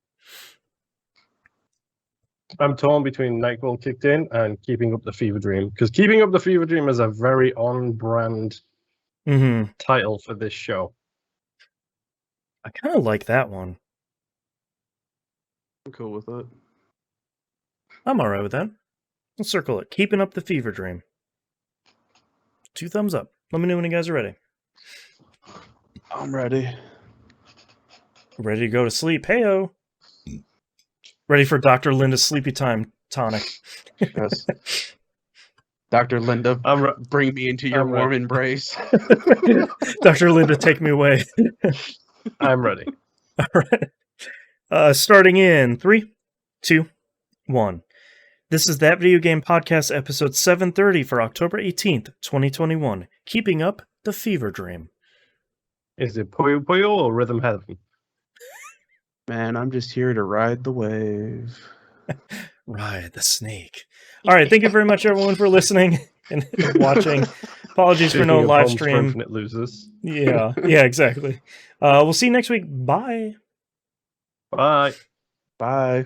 I'm torn between NyQuil kicked in and keeping up the fever dream, because keeping up the fever dream is a very on-brand title for this show. I kind of like that one. I'm cool with it. I'm all right with that. Let's circle it. Keeping up the fever dream. 2 thumbs up. Let me know when you guys are ready. I'm ready. Ready to go to sleep. Heyo. Ready for Dr. Linda's Sleepy Time tonic. Yes. Dr. Linda, bring me into your warm embrace. Dr. Linda, take me away. I'm ready. All right. Starting in 3, 2, 1. This is That Video Game Podcast, episode 730 for October 18th, 2021. Keeping up the fever dream. Is it Puyo Puyo or Rhythm Heaven? Man, I'm just here to ride the wave. Ride the snake. All right, thank you very much, everyone, for listening and watching. Apologies for no live stream. Infinite losers. Yeah, exactly. We'll see you next week. Bye. Bye. Bye.